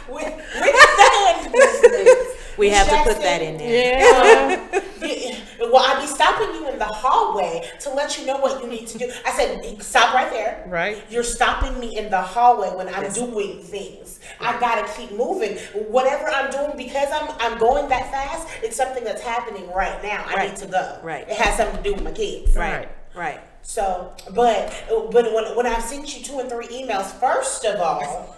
S3: with the hand movements.
S1: We
S3: Miss
S1: have to put
S3: Jackson,
S1: that in there.
S2: Yeah.
S3: Well, I'll be stopping you in the hallway to let you know what you need to do. I said, stop right there.
S2: Right.
S3: You're stopping me in the hallway when I'm doing things. I gotta keep moving. Whatever I'm doing, because I'm going that fast, it's something that's happening right now. I
S1: Right.
S3: need to go.
S1: Right.
S3: It has something to do with my kids.
S1: Right. Right.
S3: So, but when I've sent you 2 and 3 emails, first of all,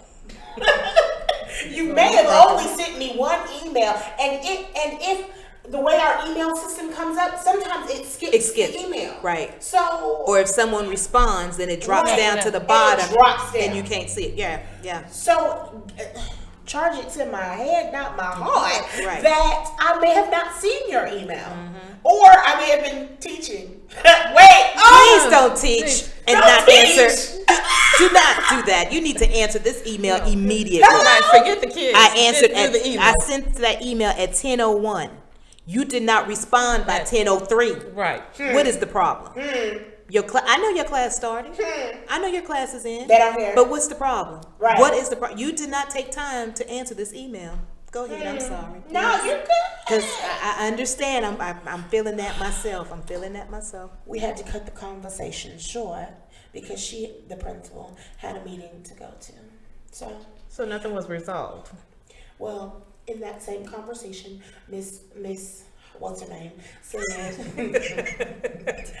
S3: you may have only sent me one email, and if the way our email system comes up, sometimes it skips the email.
S1: Right.
S3: So,
S1: Or if someone responds, then it drops
S3: Right.
S1: down to the
S3: And it
S1: bottom,
S3: drops down.
S1: and you can't see it. Yeah. Yeah.
S3: so charge it to my head, not my heart,
S1: Right.
S3: that I may have not seen your email, or I may have been teaching. Wait,
S1: Please don't teach and
S3: Don't
S1: not
S3: teach.
S1: answer. Do not do that. You need to answer this email immediately.
S2: Right, forget the kids.
S1: I answered
S2: Just do
S1: at,
S2: the email.
S1: I sent that email at 10:01. You did not respond by 10:03.
S2: Right.
S1: What is the problem? Your I know your class started. I know your class is in.
S3: They don't care.
S1: But what's the problem?
S3: Right.
S1: What is the problem? You did not take time to answer this email. Go ahead. I'm sorry.
S3: No, you're good.
S1: Because I understand. I'm feeling that myself. I'm feeling that myself.
S3: We had to cut the conversation short because the principal, had a meeting to go to. So,
S2: So nothing was resolved.
S3: well, in that same conversation, Miss, what's her name, said,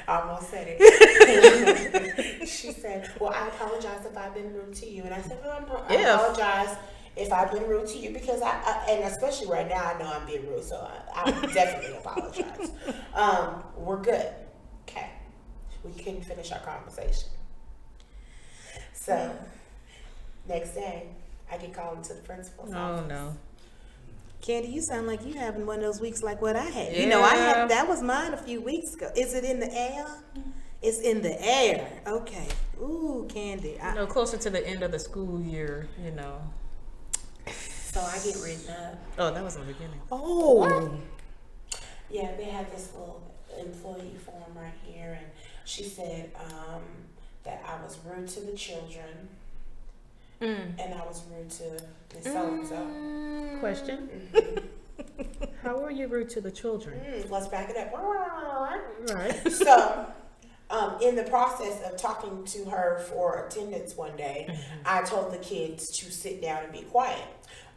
S3: I almost said it. She said, well, I apologize if I've been rude to you. And I said, well, I apologize if I've been rude to you because and especially right now, I know I'm being rude, so I definitely apologize. We're good. Okay. We couldn't finish our conversation. So, next day, I get called into the principal's office.
S4: Oh no.
S1: Candy, you sound like you having one of those weeks like what I had. You know, I had that was mine a few weeks ago. Is it in the air? It's in the air. Okay. Ooh, Candy.
S4: Closer to the end of the school year,
S3: So I get written up.
S4: Oh, that was in the beginning.
S1: Oh.
S3: Yeah, they had this little employee form right here, and she said that I was rude to the children, and I was rude to Miss So-and-so.
S4: Question. How were you rude to the children?
S3: Let's back it up.
S4: Right.
S3: So, in the process of talking to her for attendance one day, I told the kids to sit down and be quiet.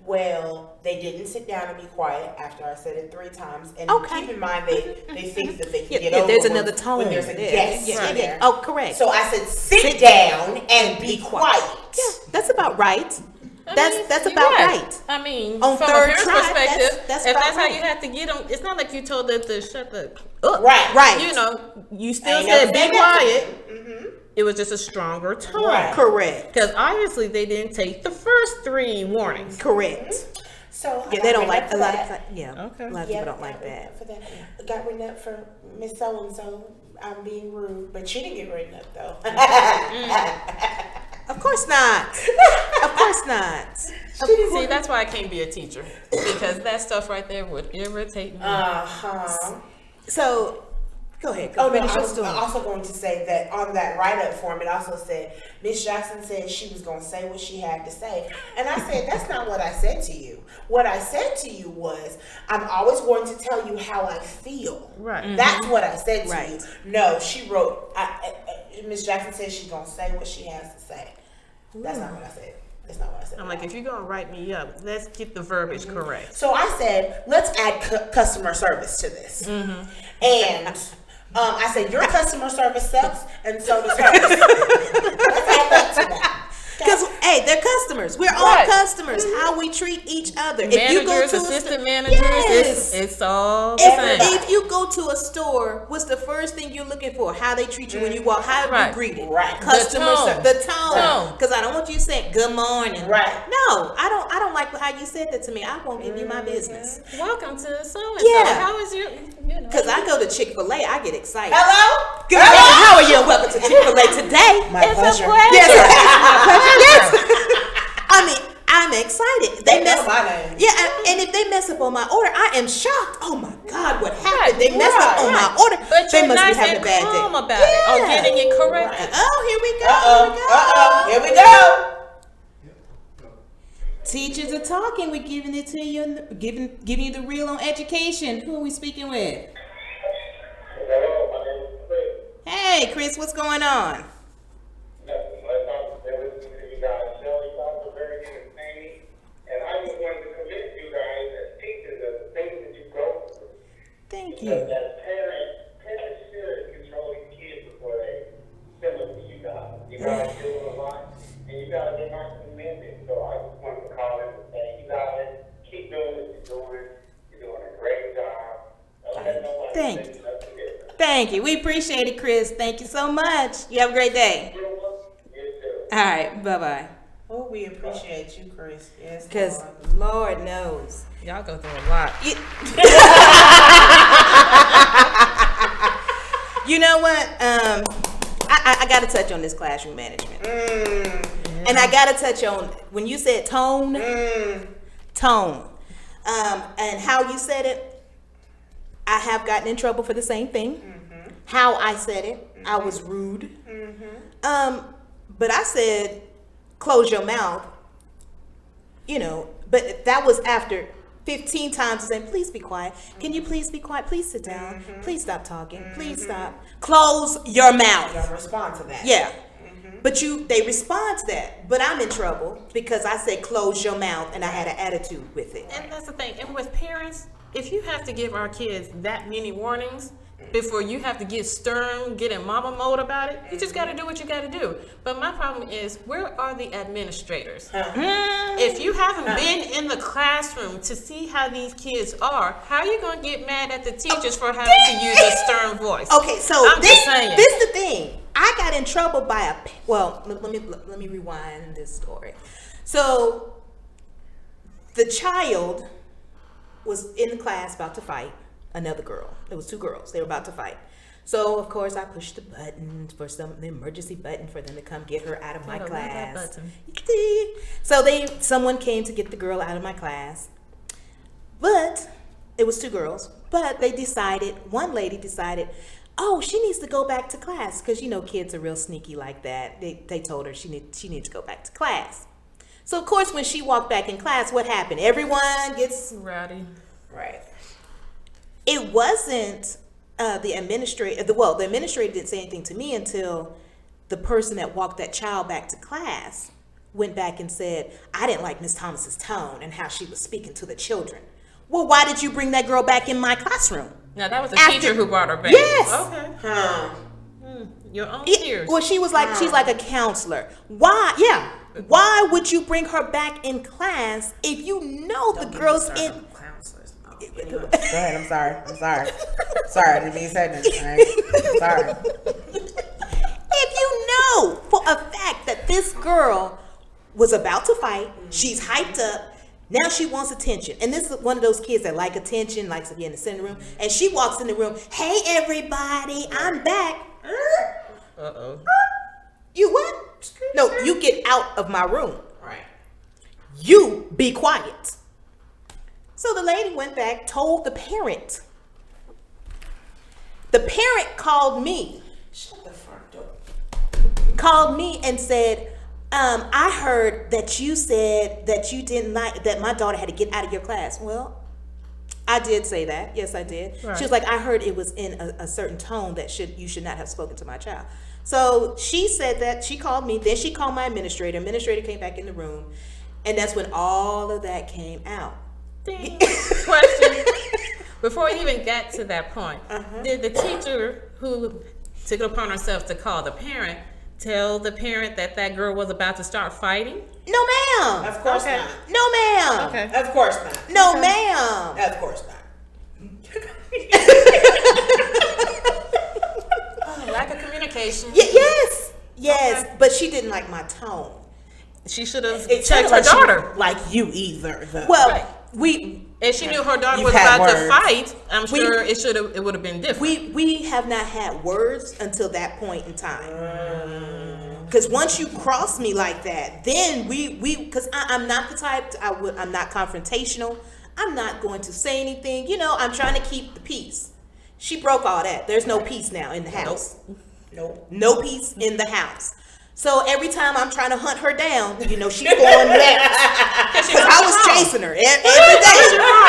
S3: Well, they didn't sit down and be quiet after I said it 3 times. And keep in mind, they think that they can get over
S1: there's another tone.
S3: when there's a guest in there.
S1: Oh, correct.
S3: So I said, sit down and be quiet.
S1: Yeah, that's about right. That's
S4: you're
S1: about right.
S4: I mean,
S1: On
S4: from
S1: third
S4: a parent's
S1: try,
S4: perspective,
S1: that's
S4: if
S1: about
S4: that's how
S1: right.
S4: you have to get them, it's not like you told them to shut the up.
S3: Right.
S4: You still
S3: Ain't
S4: said
S3: never
S4: be
S3: said that.
S4: quiet. It was just a stronger tone.
S3: Right.
S1: Correct.
S4: Because obviously they didn't take the first 3 warnings.
S1: Correct.
S3: So I
S1: Yeah,
S3: got
S1: they don't
S3: written
S1: like
S3: up
S1: a
S3: for
S1: lot
S3: that.
S1: of
S4: Okay.
S1: a lot of people don't like that.
S3: For that. Got written up for Miss So-and-so. I'm being rude, but she didn't get written up though.
S1: Of course not. Of course not.
S4: See, that's why I can't be a teacher. Because that stuff right there would irritate me.
S1: So, go ahead.
S3: Oh no,
S1: Finish
S3: I
S1: your
S3: was
S1: story.
S3: also going to say that on that write-up form, it also said Miss Jackson said she was going to say what she had to say, and I said that's not what I said to you. What I said to you was I'm always going to tell you how I feel.
S4: Right.
S3: That's what I said to
S1: Right.
S3: you. No, she wrote. Miss Jackson said she's going to say what she has to say. That's not what I said. That's not what I said.
S4: I'm like, if you're going to write me up, let's get the verbiage correct.
S3: So I said, let's add customer service to this. And I said, your customer service sucks, and so does hers. Let's add that to that.
S1: Because, hey, they're customers. We're all
S4: Right.
S1: customers. How we treat each other.
S4: Managers, assistant managers,
S1: Yes.
S4: it's all the same.
S1: If you go to a store, what's the first thing you're looking for? How they treat you when you walk. How
S4: Right.
S1: you greeted.
S3: Right.
S1: Customer
S4: The tone.
S1: service. The tone.
S4: Tone.
S1: Because I don't want you saying good morning.
S3: Right.
S1: No, I don't like how you said that to me. I won't give you my business.
S4: Welcome to so-and-so.
S1: Yeah.
S4: How is your,
S1: Because I go to Chick-fil-A, I get excited.
S3: Hello?
S1: Good morning. How are you? And welcome to Chick-fil-A today.
S3: My pleasure.
S1: Yes, my pleasure. Yes. I mean, I'm excited.
S3: They know my name.
S1: Yeah, and if they mess up on my order, I am shocked. Oh my God, what happened? They messed up on my order.
S4: But
S1: They
S4: you're
S1: must
S4: nice
S1: be having
S4: and
S1: a bad
S4: calm
S1: day.
S4: about it, or getting it corrected.
S3: Right.
S1: Oh, here we go.
S3: Here we go.
S1: Teachers are talking. We're giving it to you, giving you the real on education. Who are we speaking with?
S5: Hello, my name is Chris.
S1: Hey, Chris, what's going on?
S5: Nothing much. I've been listening to you guys' show. You guys are very entertaining. And I just wanted to commend you guys as teachers of the things that you go through.
S1: Thank
S5: Because
S1: you.
S5: as parents should control these kids before they send them to you guys. You guys do a lot, and you guys are not commended. So I just wanted to call in and say, you guys keep doing what you're doing. You're doing a great job. Don't let nobody
S1: Thank
S5: say nothing different.
S1: Thank you. We appreciate it, Chris. Thank you so much. You have a great day.
S5: You too.
S1: All right. Bye-bye.
S3: Oh, we appreciate you, Chris. Yes,
S1: Because
S3: Lord.
S1: Lord knows.
S4: Y'all go through a lot.
S1: You know what? I got to touch on this classroom management. And I got to touch on, when you said tone, tone, and how you said it, I have gotten in trouble for the same thing. How I said it, I was rude. But I said, close your mouth, but that was after 15 times saying, please be quiet. Can you please be quiet? Please sit down. Please stop talking. Please stop. Close your mouth.
S3: Don't respond to that.
S1: Yeah. But they respond to that. But I'm in trouble because I said close your mouth and I had an attitude with it.
S2: And that's the thing. And with parents, if you have to give our kids that many warnings before you have to get stern, get in mama mode about it, you just got to do what you got to do. But my problem is, where are the administrators? If you haven't been in the classroom to see how these kids are, how are you going to get mad at the teachers for having to use a stern voice?
S1: Okay, so
S2: I'm just saying.
S1: this is the thing. I got in trouble by let me rewind this story. So the child was in the class about to fight another girl. It was two girls. They were about to fight. So of course I pushed the button for the emergency button for them to come get her out of my
S2: I don't like that
S1: class.
S2: button.
S1: So someone came to get the girl out of my class. But it was two girls. But one lady decided, oh, she needs to go back to class because kids are real sneaky like that. They told her she needs to go back to class. So of course when she walked back in class, what happened? Everyone gets
S2: Rowdy.
S3: Right.
S1: It wasn't the administrator. The administrator didn't say anything to me until the person that walked that child back to class went back and said, I didn't like Miss Thomas's tone and how she was speaking to the children. Well, why did you bring that girl back in my classroom?
S2: Now, that was the
S1: After-
S2: teacher who brought her back.
S1: Yes.
S2: Okay. Your own tears.
S1: Well, she's like a counselor. Why? Yeah. Why would you bring her back in class if you know the girl's in?
S3: Counselors. Go ahead. I'm sorry. Sorry, I didn't mean to say that. Sorry.
S1: If you know for a fact that this girl was about to fight, she's hyped up, now she wants attention. And this is one of those kids that like attention, likes to be in the center room. And she walks in the room, hey everybody, I'm back.
S2: Uh-oh.
S1: You what? No, you get out of my room.
S3: Right.
S1: You be quiet. So the lady went back, told the parent. The parent called me.
S3: Shut the front door.
S1: Called me and said, I heard that you said that you didn't like that my daughter had to get out of your class. Well, I did say that. Yes, I did.
S2: Right.
S1: She was like, I heard it was in a certain tone that you should not have spoken to my child. So she said that. She called me. Then she called my administrator. Administrator came back in the room. And that's when all of that came out.
S2: Ding. Question. Before we even got to that point, did the teacher who took it upon herself to call the parent tell the parent that girl was about to start fighting?
S1: No, ma'am.
S3: Of course
S2: Okay.
S3: not.
S1: No, ma'am.
S2: Okay.
S3: Of course not.
S1: No, ma'am.
S3: Of course not.
S2: Lack of communication.
S1: Yes. Yes. But she didn't like my tone.
S2: She should have
S3: It
S2: checked
S3: sounded
S2: her
S3: like she
S2: daughter.
S3: didn't like you either. Though.
S1: Well,
S2: Right.
S1: we
S2: If she knew her daughter
S3: You've
S2: was
S3: had
S2: about to
S3: words.
S2: fight, I'm sure it would have been different.
S1: we have not had words until that point in time. Because once you cross me like that, then because I'm not the type. I'm not confrontational. I'm not going to say anything. I'm trying to keep the peace. She broke all that. There's no peace now in the house.
S3: nope.
S1: No peace in the house. So every time I'm trying to hunt her down, she's going left. Because I was chasing her every day.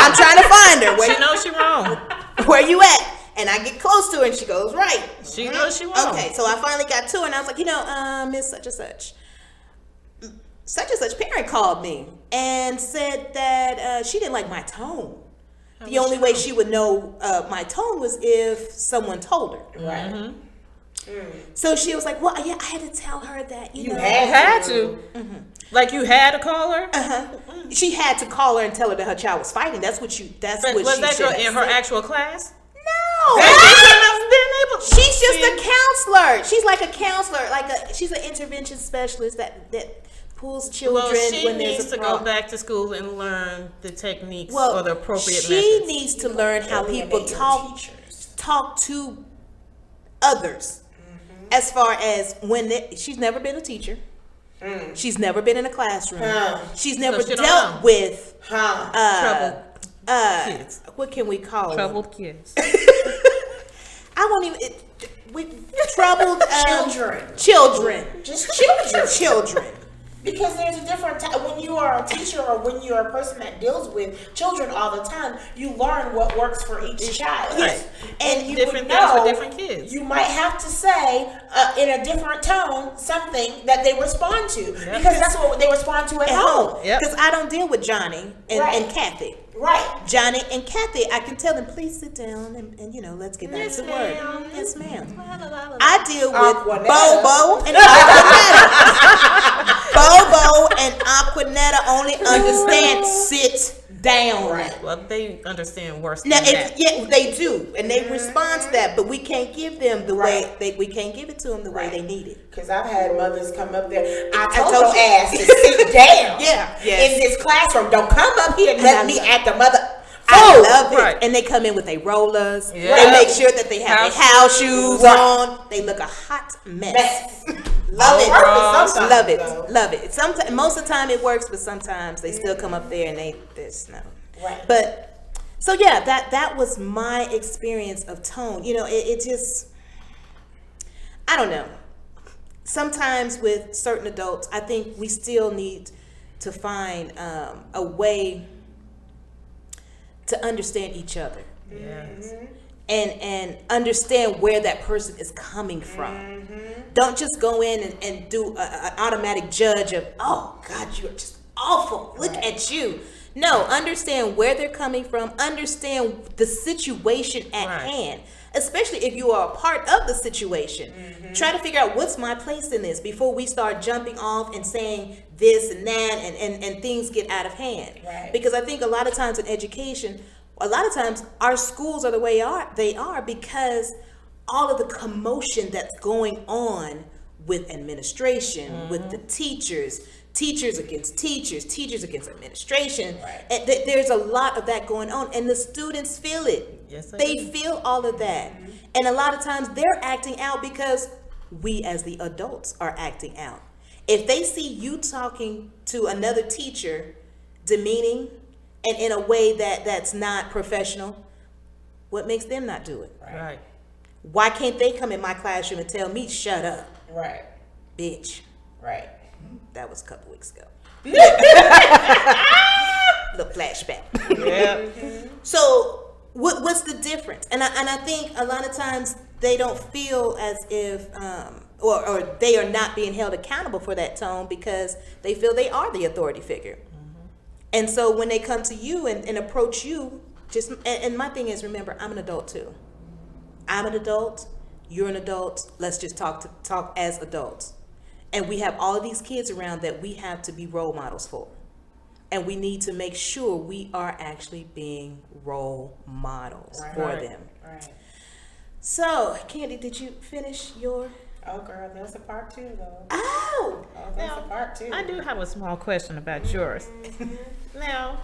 S1: I'm trying to find her.
S2: She knows she wrong.
S1: Where you at? And I get close to her and she goes, right.
S2: She knows she wrong.
S1: Okay, so I finally got to her and I was like, Miss such and such parent called me and said that she didn't like my tone. The only way she would know my tone was if someone told her.
S3: Right.
S1: So she was like, well, yeah, I had to tell her that,
S3: You
S2: You had to. Like you had to call her?
S1: She had to call her and tell her that her child was fighting. That's what
S2: But
S1: what
S2: was
S1: she
S2: that
S1: should
S2: girl
S1: have
S2: in her
S1: said.
S2: actual class?
S1: No.
S2: She shouldn't have been able.
S1: She's just a counselor. She's like a counselor, she's an intervention specialist that pulls children
S2: Well, she
S1: when there's
S2: needs
S1: a
S2: to
S1: problem.
S2: go back to school and learn the techniques
S1: Well,
S2: or the appropriate
S1: she
S2: methods.
S1: needs to learn how people
S3: Alienate your
S1: talk to others. As far as she's never been a teacher. She's never been in a classroom. She's never
S2: she don't
S1: dealt
S2: know.
S1: with
S2: Troubled kids.
S1: what can we call them?
S2: Troubled kids.
S1: I won't even. With troubled
S3: Children.
S1: Children.
S3: Just children.
S1: Children.
S3: Because there's a different time when you are a teacher or when you are a person that deals with children all the time. You learn what works for each child,
S2: Right.
S3: and you
S2: Different
S3: would
S2: things for
S3: know
S2: different kids.
S3: you might have to say in a different tone something that they respond to because that's what they respond to at home.
S2: Yep.
S1: Because I don't deal with Johnny and Kathy.
S3: Right.
S1: Johnny and Kathy, I can tell them, please sit down and you know, let's get back to work. Yes, ma'am. I deal with
S3: Aquanetta.
S1: Bobo and Aquanetta. Bobo and Aquanetta only understand sit down.
S3: Right.
S2: Well, they understand worse
S1: Now,
S2: than that.
S1: yeah, they do, and they respond to that, but we can't give them the way we can't give it to them the way
S3: Right.
S1: they need it.
S3: Because I've had mothers come up there. I
S1: told
S3: told your
S1: you.
S3: ass to sit down.
S1: Yeah, yes.
S3: In this classroom. Don't come up here and
S1: And I
S3: let me
S1: love-
S3: act the mother.
S1: I
S3: fool.
S1: love it.
S2: Right.
S1: And they come in with their rollers.
S2: Yeah.
S1: They make sure that they have their house shoes
S3: Right.
S1: on. They look a hot mess.
S3: Mess.
S1: Love it.
S3: Purpose sometimes,
S1: Love it.
S3: though.
S1: Love it. Sometimes, most of the time it works, but sometimes they still come up there and there's no.
S3: Right.
S1: But so yeah, that was my experience of tone. You know, it just, I don't know. Sometimes with certain adults, I think we still need to find a way to understand each other.
S2: Yes.
S1: And understand where that person is coming from. Don't just go in and do an automatic judge of, oh God, you're just awful. Look at you. No, understand where they're coming from. Understand the situation at
S2: Right.
S1: hand, especially if you are a part of the situation. Try to figure out what's my place in this before we start jumping off and saying this and that and things get out of hand.
S3: Right.
S1: Because I think a lot of times in education, a lot of times our schools are the way they are because all of the commotion that's going on with administration, with the teachers against teachers against administration.
S3: Right.
S1: And there's a lot of that going on, and the students feel it.
S2: Yes, they
S1: they
S2: do.
S1: feel all of that. And a lot of times they're acting out because we as the adults are acting out. If they see you talking to another teacher demeaning and in a way that's not professional, what makes them not do it?
S2: Right.
S1: Why can't they come in my classroom and tell me, shut up,
S3: Right.
S1: bitch?
S3: Right.
S1: That was a couple weeks ago. Little flashback.
S2: Yeah.
S1: So what's the difference? And I think a lot of times they don't feel as if or they are not being held accountable for that tone because they feel they are the authority figure. And so when they come to you and approach you, and my thing is, remember, I'm an adult too. I'm an adult. You're an adult. Let's just talk as adults. And we have all of these kids around that we have to be role models for. And we need to make sure we are actually being role models for
S2: Right.
S1: them.
S3: Right.
S1: So, Candy, did you finish your...
S3: Oh, girl, there's a part two, though.
S1: Oh!
S3: Oh, there's a part two.
S2: I do have a small question about yours. Now,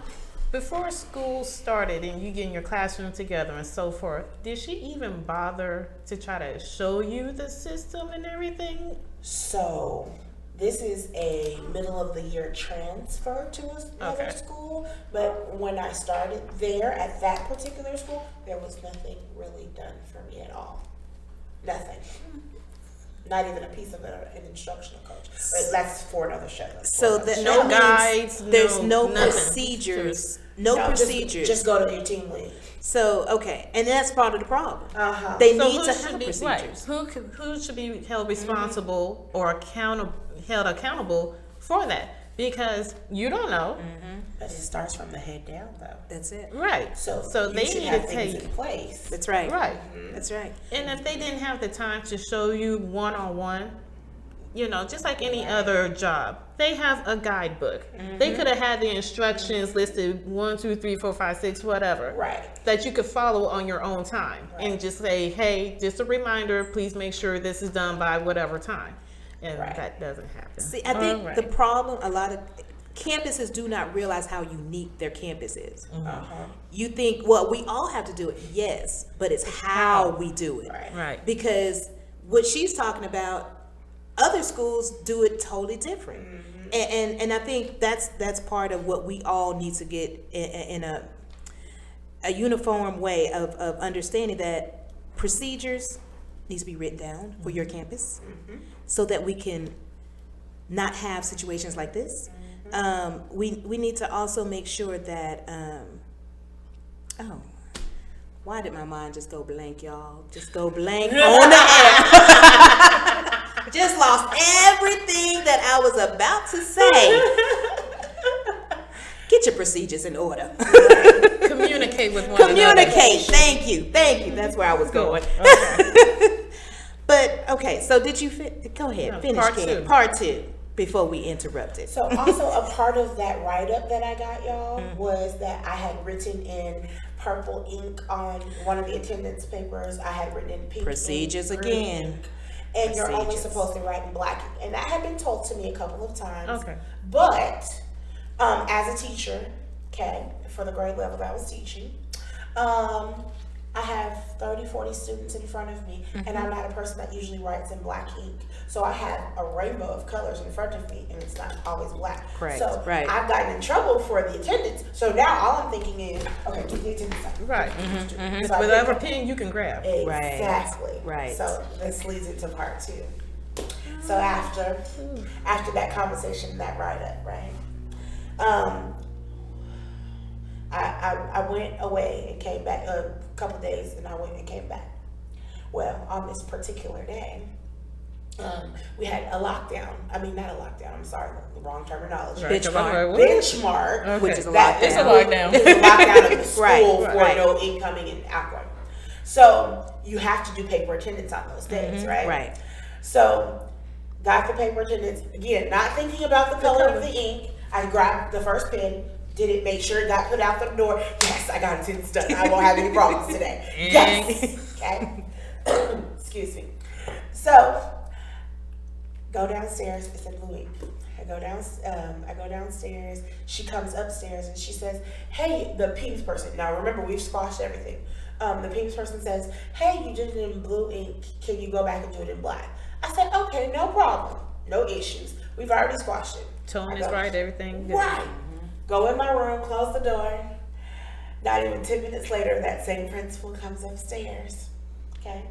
S2: before school started and you getting your classroom together and so forth, did she even bother to try to show you the system and everything?
S3: So, this is a middle of the year transfer to another
S2: Okay.
S3: school. But when I started there at that particular school, there was nothing really done for me at all. Nothing. Not even a piece of an instructional coach. But that's for another show. That's for
S1: So
S3: another
S1: that
S3: show.
S2: No
S1: that means
S2: guides,
S1: there's no
S2: nothing.
S1: procedures. No,
S3: No,
S1: procedures.
S3: Just go to your team lead.
S1: So, okay. And that's part of the problem.
S3: Uh-huh.
S1: They
S2: So
S1: need
S2: who
S1: to
S2: should
S1: have
S2: be
S1: procedures.
S2: right? Who should be held responsible or held accountable for that? Because you don't know,
S3: But it starts from the head down, though.
S1: That's it.
S2: right?
S3: So you
S2: they
S3: should
S2: need
S3: have
S2: to
S3: things
S2: take
S3: in place.
S1: That's right.
S2: right.
S1: That's right.
S2: And if they didn't have the time to show you one-on-one, you know, just like any other job, they have a guidebook. They could have had the instructions listed 1, 2, 3, 4, 5, 6, whatever.
S3: Right.
S2: That you could follow on your own time and just say, hey, just a reminder, please make sure this is done by whatever time. And
S3: Right.
S2: that doesn't happen.
S1: See, I think
S2: All
S1: the
S2: right.
S1: problem, a lot of campuses do not realize how unique their campus is.
S3: Uh-huh.
S1: You think, well, we all have to do it. Yes, but it's how we do it.
S3: Right.
S2: Right.
S1: Because what she's talking about, other schools do it totally different. And I think that's part of what we all need to get in a uniform way of understanding that procedures needs to be written down for your campus so that we can not have situations like this. We need to also make sure that why did my mind just go blank, y'all? Just go blank on the air. Just lost everything that I was about to say. Get your procedures in order.
S2: Communicate with one another.
S1: Communicate. Thank you. That's where I was going.
S2: Okay.
S1: But okay, so did you go ahead,
S2: No,
S1: finish
S2: part
S1: Ken.
S2: two.
S1: Part 2 before we interrupted.
S3: So also a part of that write-up that I got, y'all, was that I had written in purple ink on one of the attendance papers. I had written in pink
S1: Procedures
S3: ink, green
S1: again.
S3: ink, and you're only
S1: Procedures.
S3: supposed to write in black ink. And that had been told to me a couple of times.
S2: Okay.
S3: But as a teacher, okay, for the grade level that I was teaching, I have 30, 40 students in front of me, and I'm not a person that usually writes in black ink. So I have a rainbow of colors in front of me, and it's not always black.
S1: Correct,
S3: So
S1: right.
S3: I've gotten in trouble for the attendance. So now all I'm thinking is, okay, get the attendance up.
S2: Right.
S3: So I
S2: Whatever
S3: pick-
S2: pen you can grab.
S3: Exactly.
S1: Right.
S3: So this leads into part 2. So after that conversation, that write-up, right? I went away and came back a couple days, and I went and came back. Well, on this particular day, we had a lockdown. I mean, not a lockdown. I'm sorry, the wrong terminology.
S2: Right, 'cause I'm
S1: Benchmark.
S2: like, what?
S3: Benchmark,
S2: Okay.
S1: Which is a
S3: that-
S1: lockdown.
S2: It's a lockdown.
S3: It's a lockdown of the school
S1: Right,
S3: for
S1: right.
S3: no incoming and outgoing. So you have to do paper attendance on those days, right?
S1: Right.
S3: So got the paper attendance again, not thinking about the color of the ink. I grabbed the first pen, did it, make sure it got put out the door. Yes, I got attendance done. I won't have any problems today. Yes. Okay. Excuse me. So go downstairs. It's in blue ink. I go downstairs. She comes upstairs and she says, "Hey," the PEMS person. Now remember, we've squashed everything. The PEMS person says, "Hey, you did it in blue ink. Can you go back and do it in black?" I said, "Okay, no problem, no issues. We've already squashed it."
S2: Tone
S3: I
S2: is
S3: go,
S2: right, everything good.
S3: Right. Go in my room, close the door. Not even 10 minutes later, that same principal comes upstairs. Okay.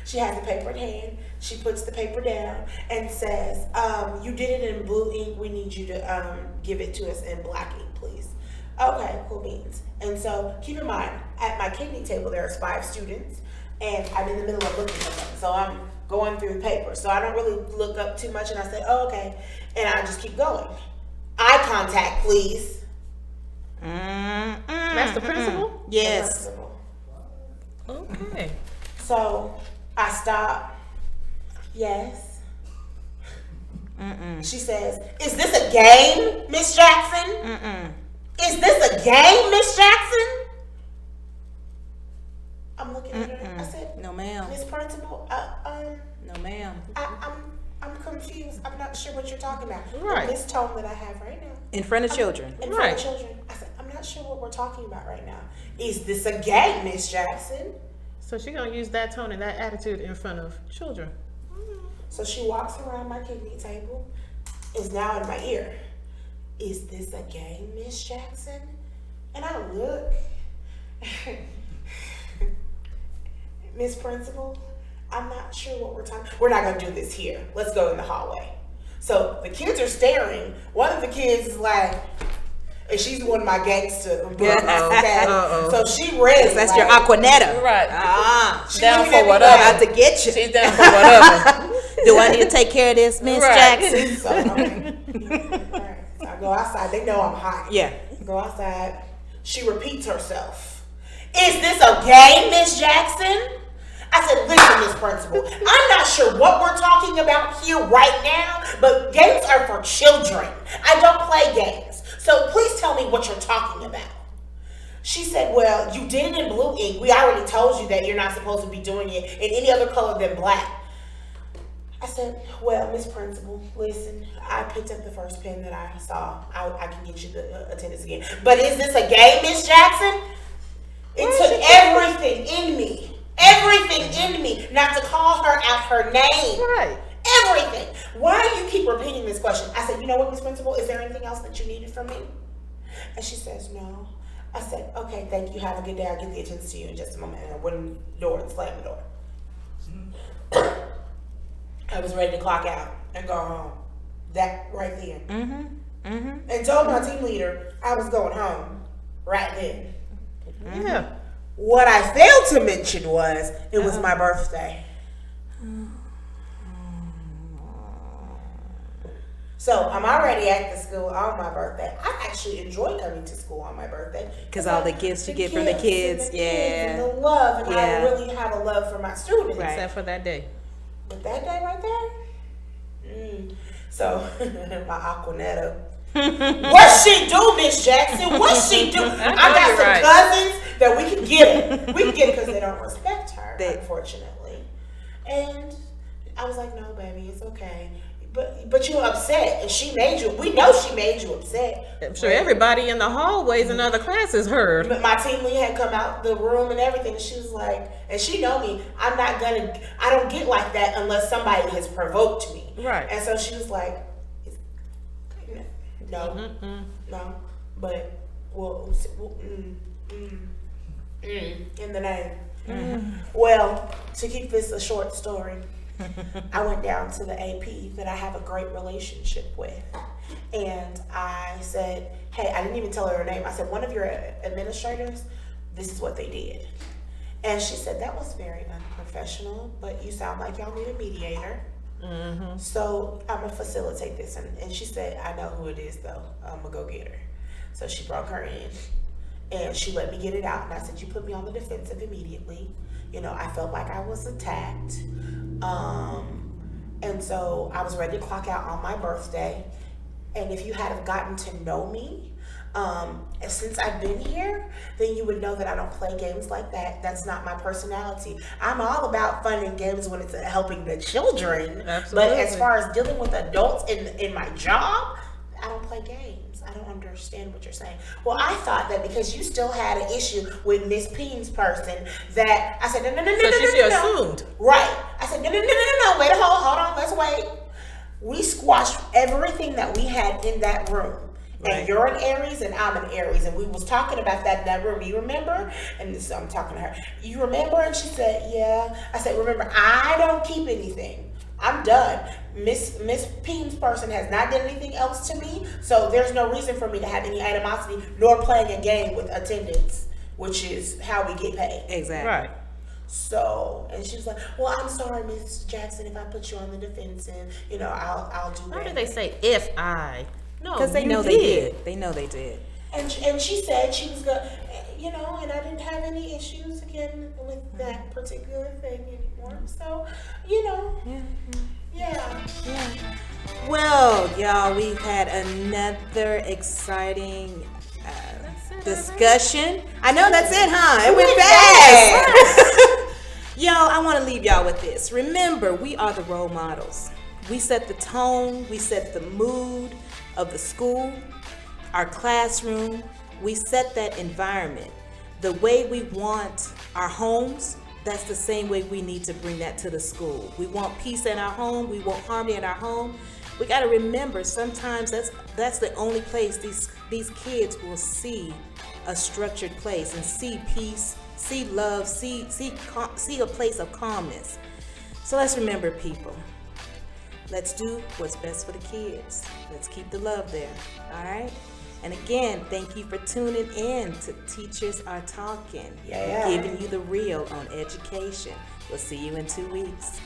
S3: She has the paper in hand. She puts the paper down and says, "You did it in blue ink. We need you to give it to us in black ink, please." Okay, cool beans. And so keep in mind, at my kidney table, there's 5 students, and I'm in the middle of looking at them. So I'm going through the paper. So I don't really look up too much, and I say, "Oh, okay." And I just keep going. Eye contact, please.
S2: That's the principal?
S1: Yes.
S3: The principal.
S2: Okay.
S3: So I stop. Yes. She says, "Is this a game, Miss Jackson? Is this a game, Miss Jackson?" I'm looking at her. I said,
S1: No, ma'am.
S3: "Miss Principal,
S1: No, ma'am.
S3: I'm confused. I'm not sure what you're talking about."
S2: Right.
S3: In this tone that I have right now.
S1: In front of children.
S3: In front of children. I said, "I'm not sure what we're talking about right now. Is this a game, Miss Jackson?"
S2: So she's gonna use that tone and that attitude in front of children.
S3: So she walks around my kidney table, is now in my ear. "Is this a game, Miss Jackson?" And I look. "Miss Principal, I'm not sure what we're talking. We're not gonna do this here. Let's go in the hallway." So the kids are staring. One of the kids is like, and she's one of my gangster brothers, okay? So she ready.
S1: That's
S3: like,
S1: your Aquanetta.
S2: Right.
S1: She
S2: Down
S3: looking
S2: for
S3: at me
S2: whatever.
S1: About to get you.
S2: She's down for whatever.
S1: Do I need to take care of this, Miss
S2: Right.
S1: Jackson?
S3: So, okay. Alright. So I go outside. They know I'm hot.
S1: Yeah.
S3: Go outside. She repeats herself. "Is this a game, Miss Jackson?" I said, "Listen, Miss Principal, I'm not sure what we're talking about here right now, but games are for children. I don't play games. So please tell me what you're talking about." She said, "Well, you did it in blue ink. We already told you that you're not supposed to be doing it in any other color than black." I said, "Well, Miss Principal, listen, I picked up the first pen that I saw. I can get you the attendance again. But is this a game, Miss Jackson?" It took everything in me not to call her out her name.
S2: Right.
S3: Everything. "Why do you keep repeating this question?" I said, "You know what, Miss Principal, is there anything else that you needed from me?" And she says, "No." I said, "Okay, thank you. Have a good day. I'll get the attendance to you in just a moment." And I went in the door and slammed the door. I was ready to clock out and go home. that right then. And told my team leader I was going home right then.
S2: Yeah.
S3: What I failed to mention was it was my birthday. So I'm already at the school on my birthday. I actually enjoy coming to school on my birthday.
S1: Because all the gifts you get from the kids,
S3: and the
S1: yeah.
S3: kids and the love. And I
S1: Yeah.
S3: really have a love for my students.
S1: Right.
S2: Except for that day.
S3: But that day right there, so my Aquanetta. What she do, Miss Jackson? What she do? I got
S2: you're
S3: some
S2: right.
S3: cousins that we can get her. We can get her because they don't respect her, unfortunately. And I was like, no, baby, it's okay. But you're upset, and she made you. We know she made you upset.
S2: I'm sure everybody in the hallways and other classes heard.
S3: But my team lead had come out the room and everything, and she was like, and she know me. I don't get like that unless somebody has provoked me.
S2: Right.
S3: And so she was like, no, but in the name. Well, to keep this a short story, I went down to the AP that I have a great relationship with, and I said, hey, I didn't even tell her name. I said, one of your administrators, this is what they did. And she said, that was very unprofessional, but you sound like y'all need a mediator. So I'm gonna facilitate this. And she said, I know who it is though. I'm gonna go get her. So she brought her in and she let me get it out. And I said, you put me on the defensive immediately. You know, I felt like I was attacked. And so I was ready to clock out on my birthday. And if you had gotten to know me, since I've been here, then you would know that I don't play games like that. That's not my personality. I'm all about fun and games when it's helping the children.
S2: Absolutely.
S3: But as far as dealing with adults in my job, I don't play games. I don't understand what you're saying. Well, I thought that because you still had an issue with Miss Peen's person, that I said, no.
S2: So she assumed.
S3: Right. I said, no. Wait, hold on. Let's wait. We squashed everything that we had in that room.
S2: Right.
S3: And you're an Aries and I'm an Aries. And we was talking about that in that room. You remember? And this, I'm talking to her. You remember? And she said, yeah. I said, remember, I don't keep anything. I'm done. Miss Peen's person has not done anything else to me. So there's no reason for me to have any animosity nor playing a game with attendance, which is how we get paid.
S1: Exactly.
S2: Right.
S3: So, and she was like, well, I'm sorry, Miss Jackson, if I put you on the defensive, you know, I'll do
S2: Why
S3: that.
S2: did they say if I? No,
S1: Because they
S2: you
S1: know they did. They know they did.
S3: And she said she was going to, you know, and I didn't have any issues again with that particular thing anymore. So, you know, yeah.
S1: Well, y'all, we've had another exciting discussion. I know that's it, huh? It went fast. Y'all, I want to leave y'all with this. Remember, we are the role models. We set the tone. We set the mood of the school, our classroom. We set that environment. The way we want our homes, that's the same way we need to bring that to the school. We want peace in our home. We want harmony in our home. We got to remember, sometimes that's the only place these kids will see a structured place and see peace, see love, see a place of calmness. So let's remember, people. Let's do what's best for the kids. Let's keep the love there. All right? And again, thank you for tuning in to Teachers Are Talking.
S3: Yeah.
S1: Giving you the real on education. We'll see you in 2 weeks.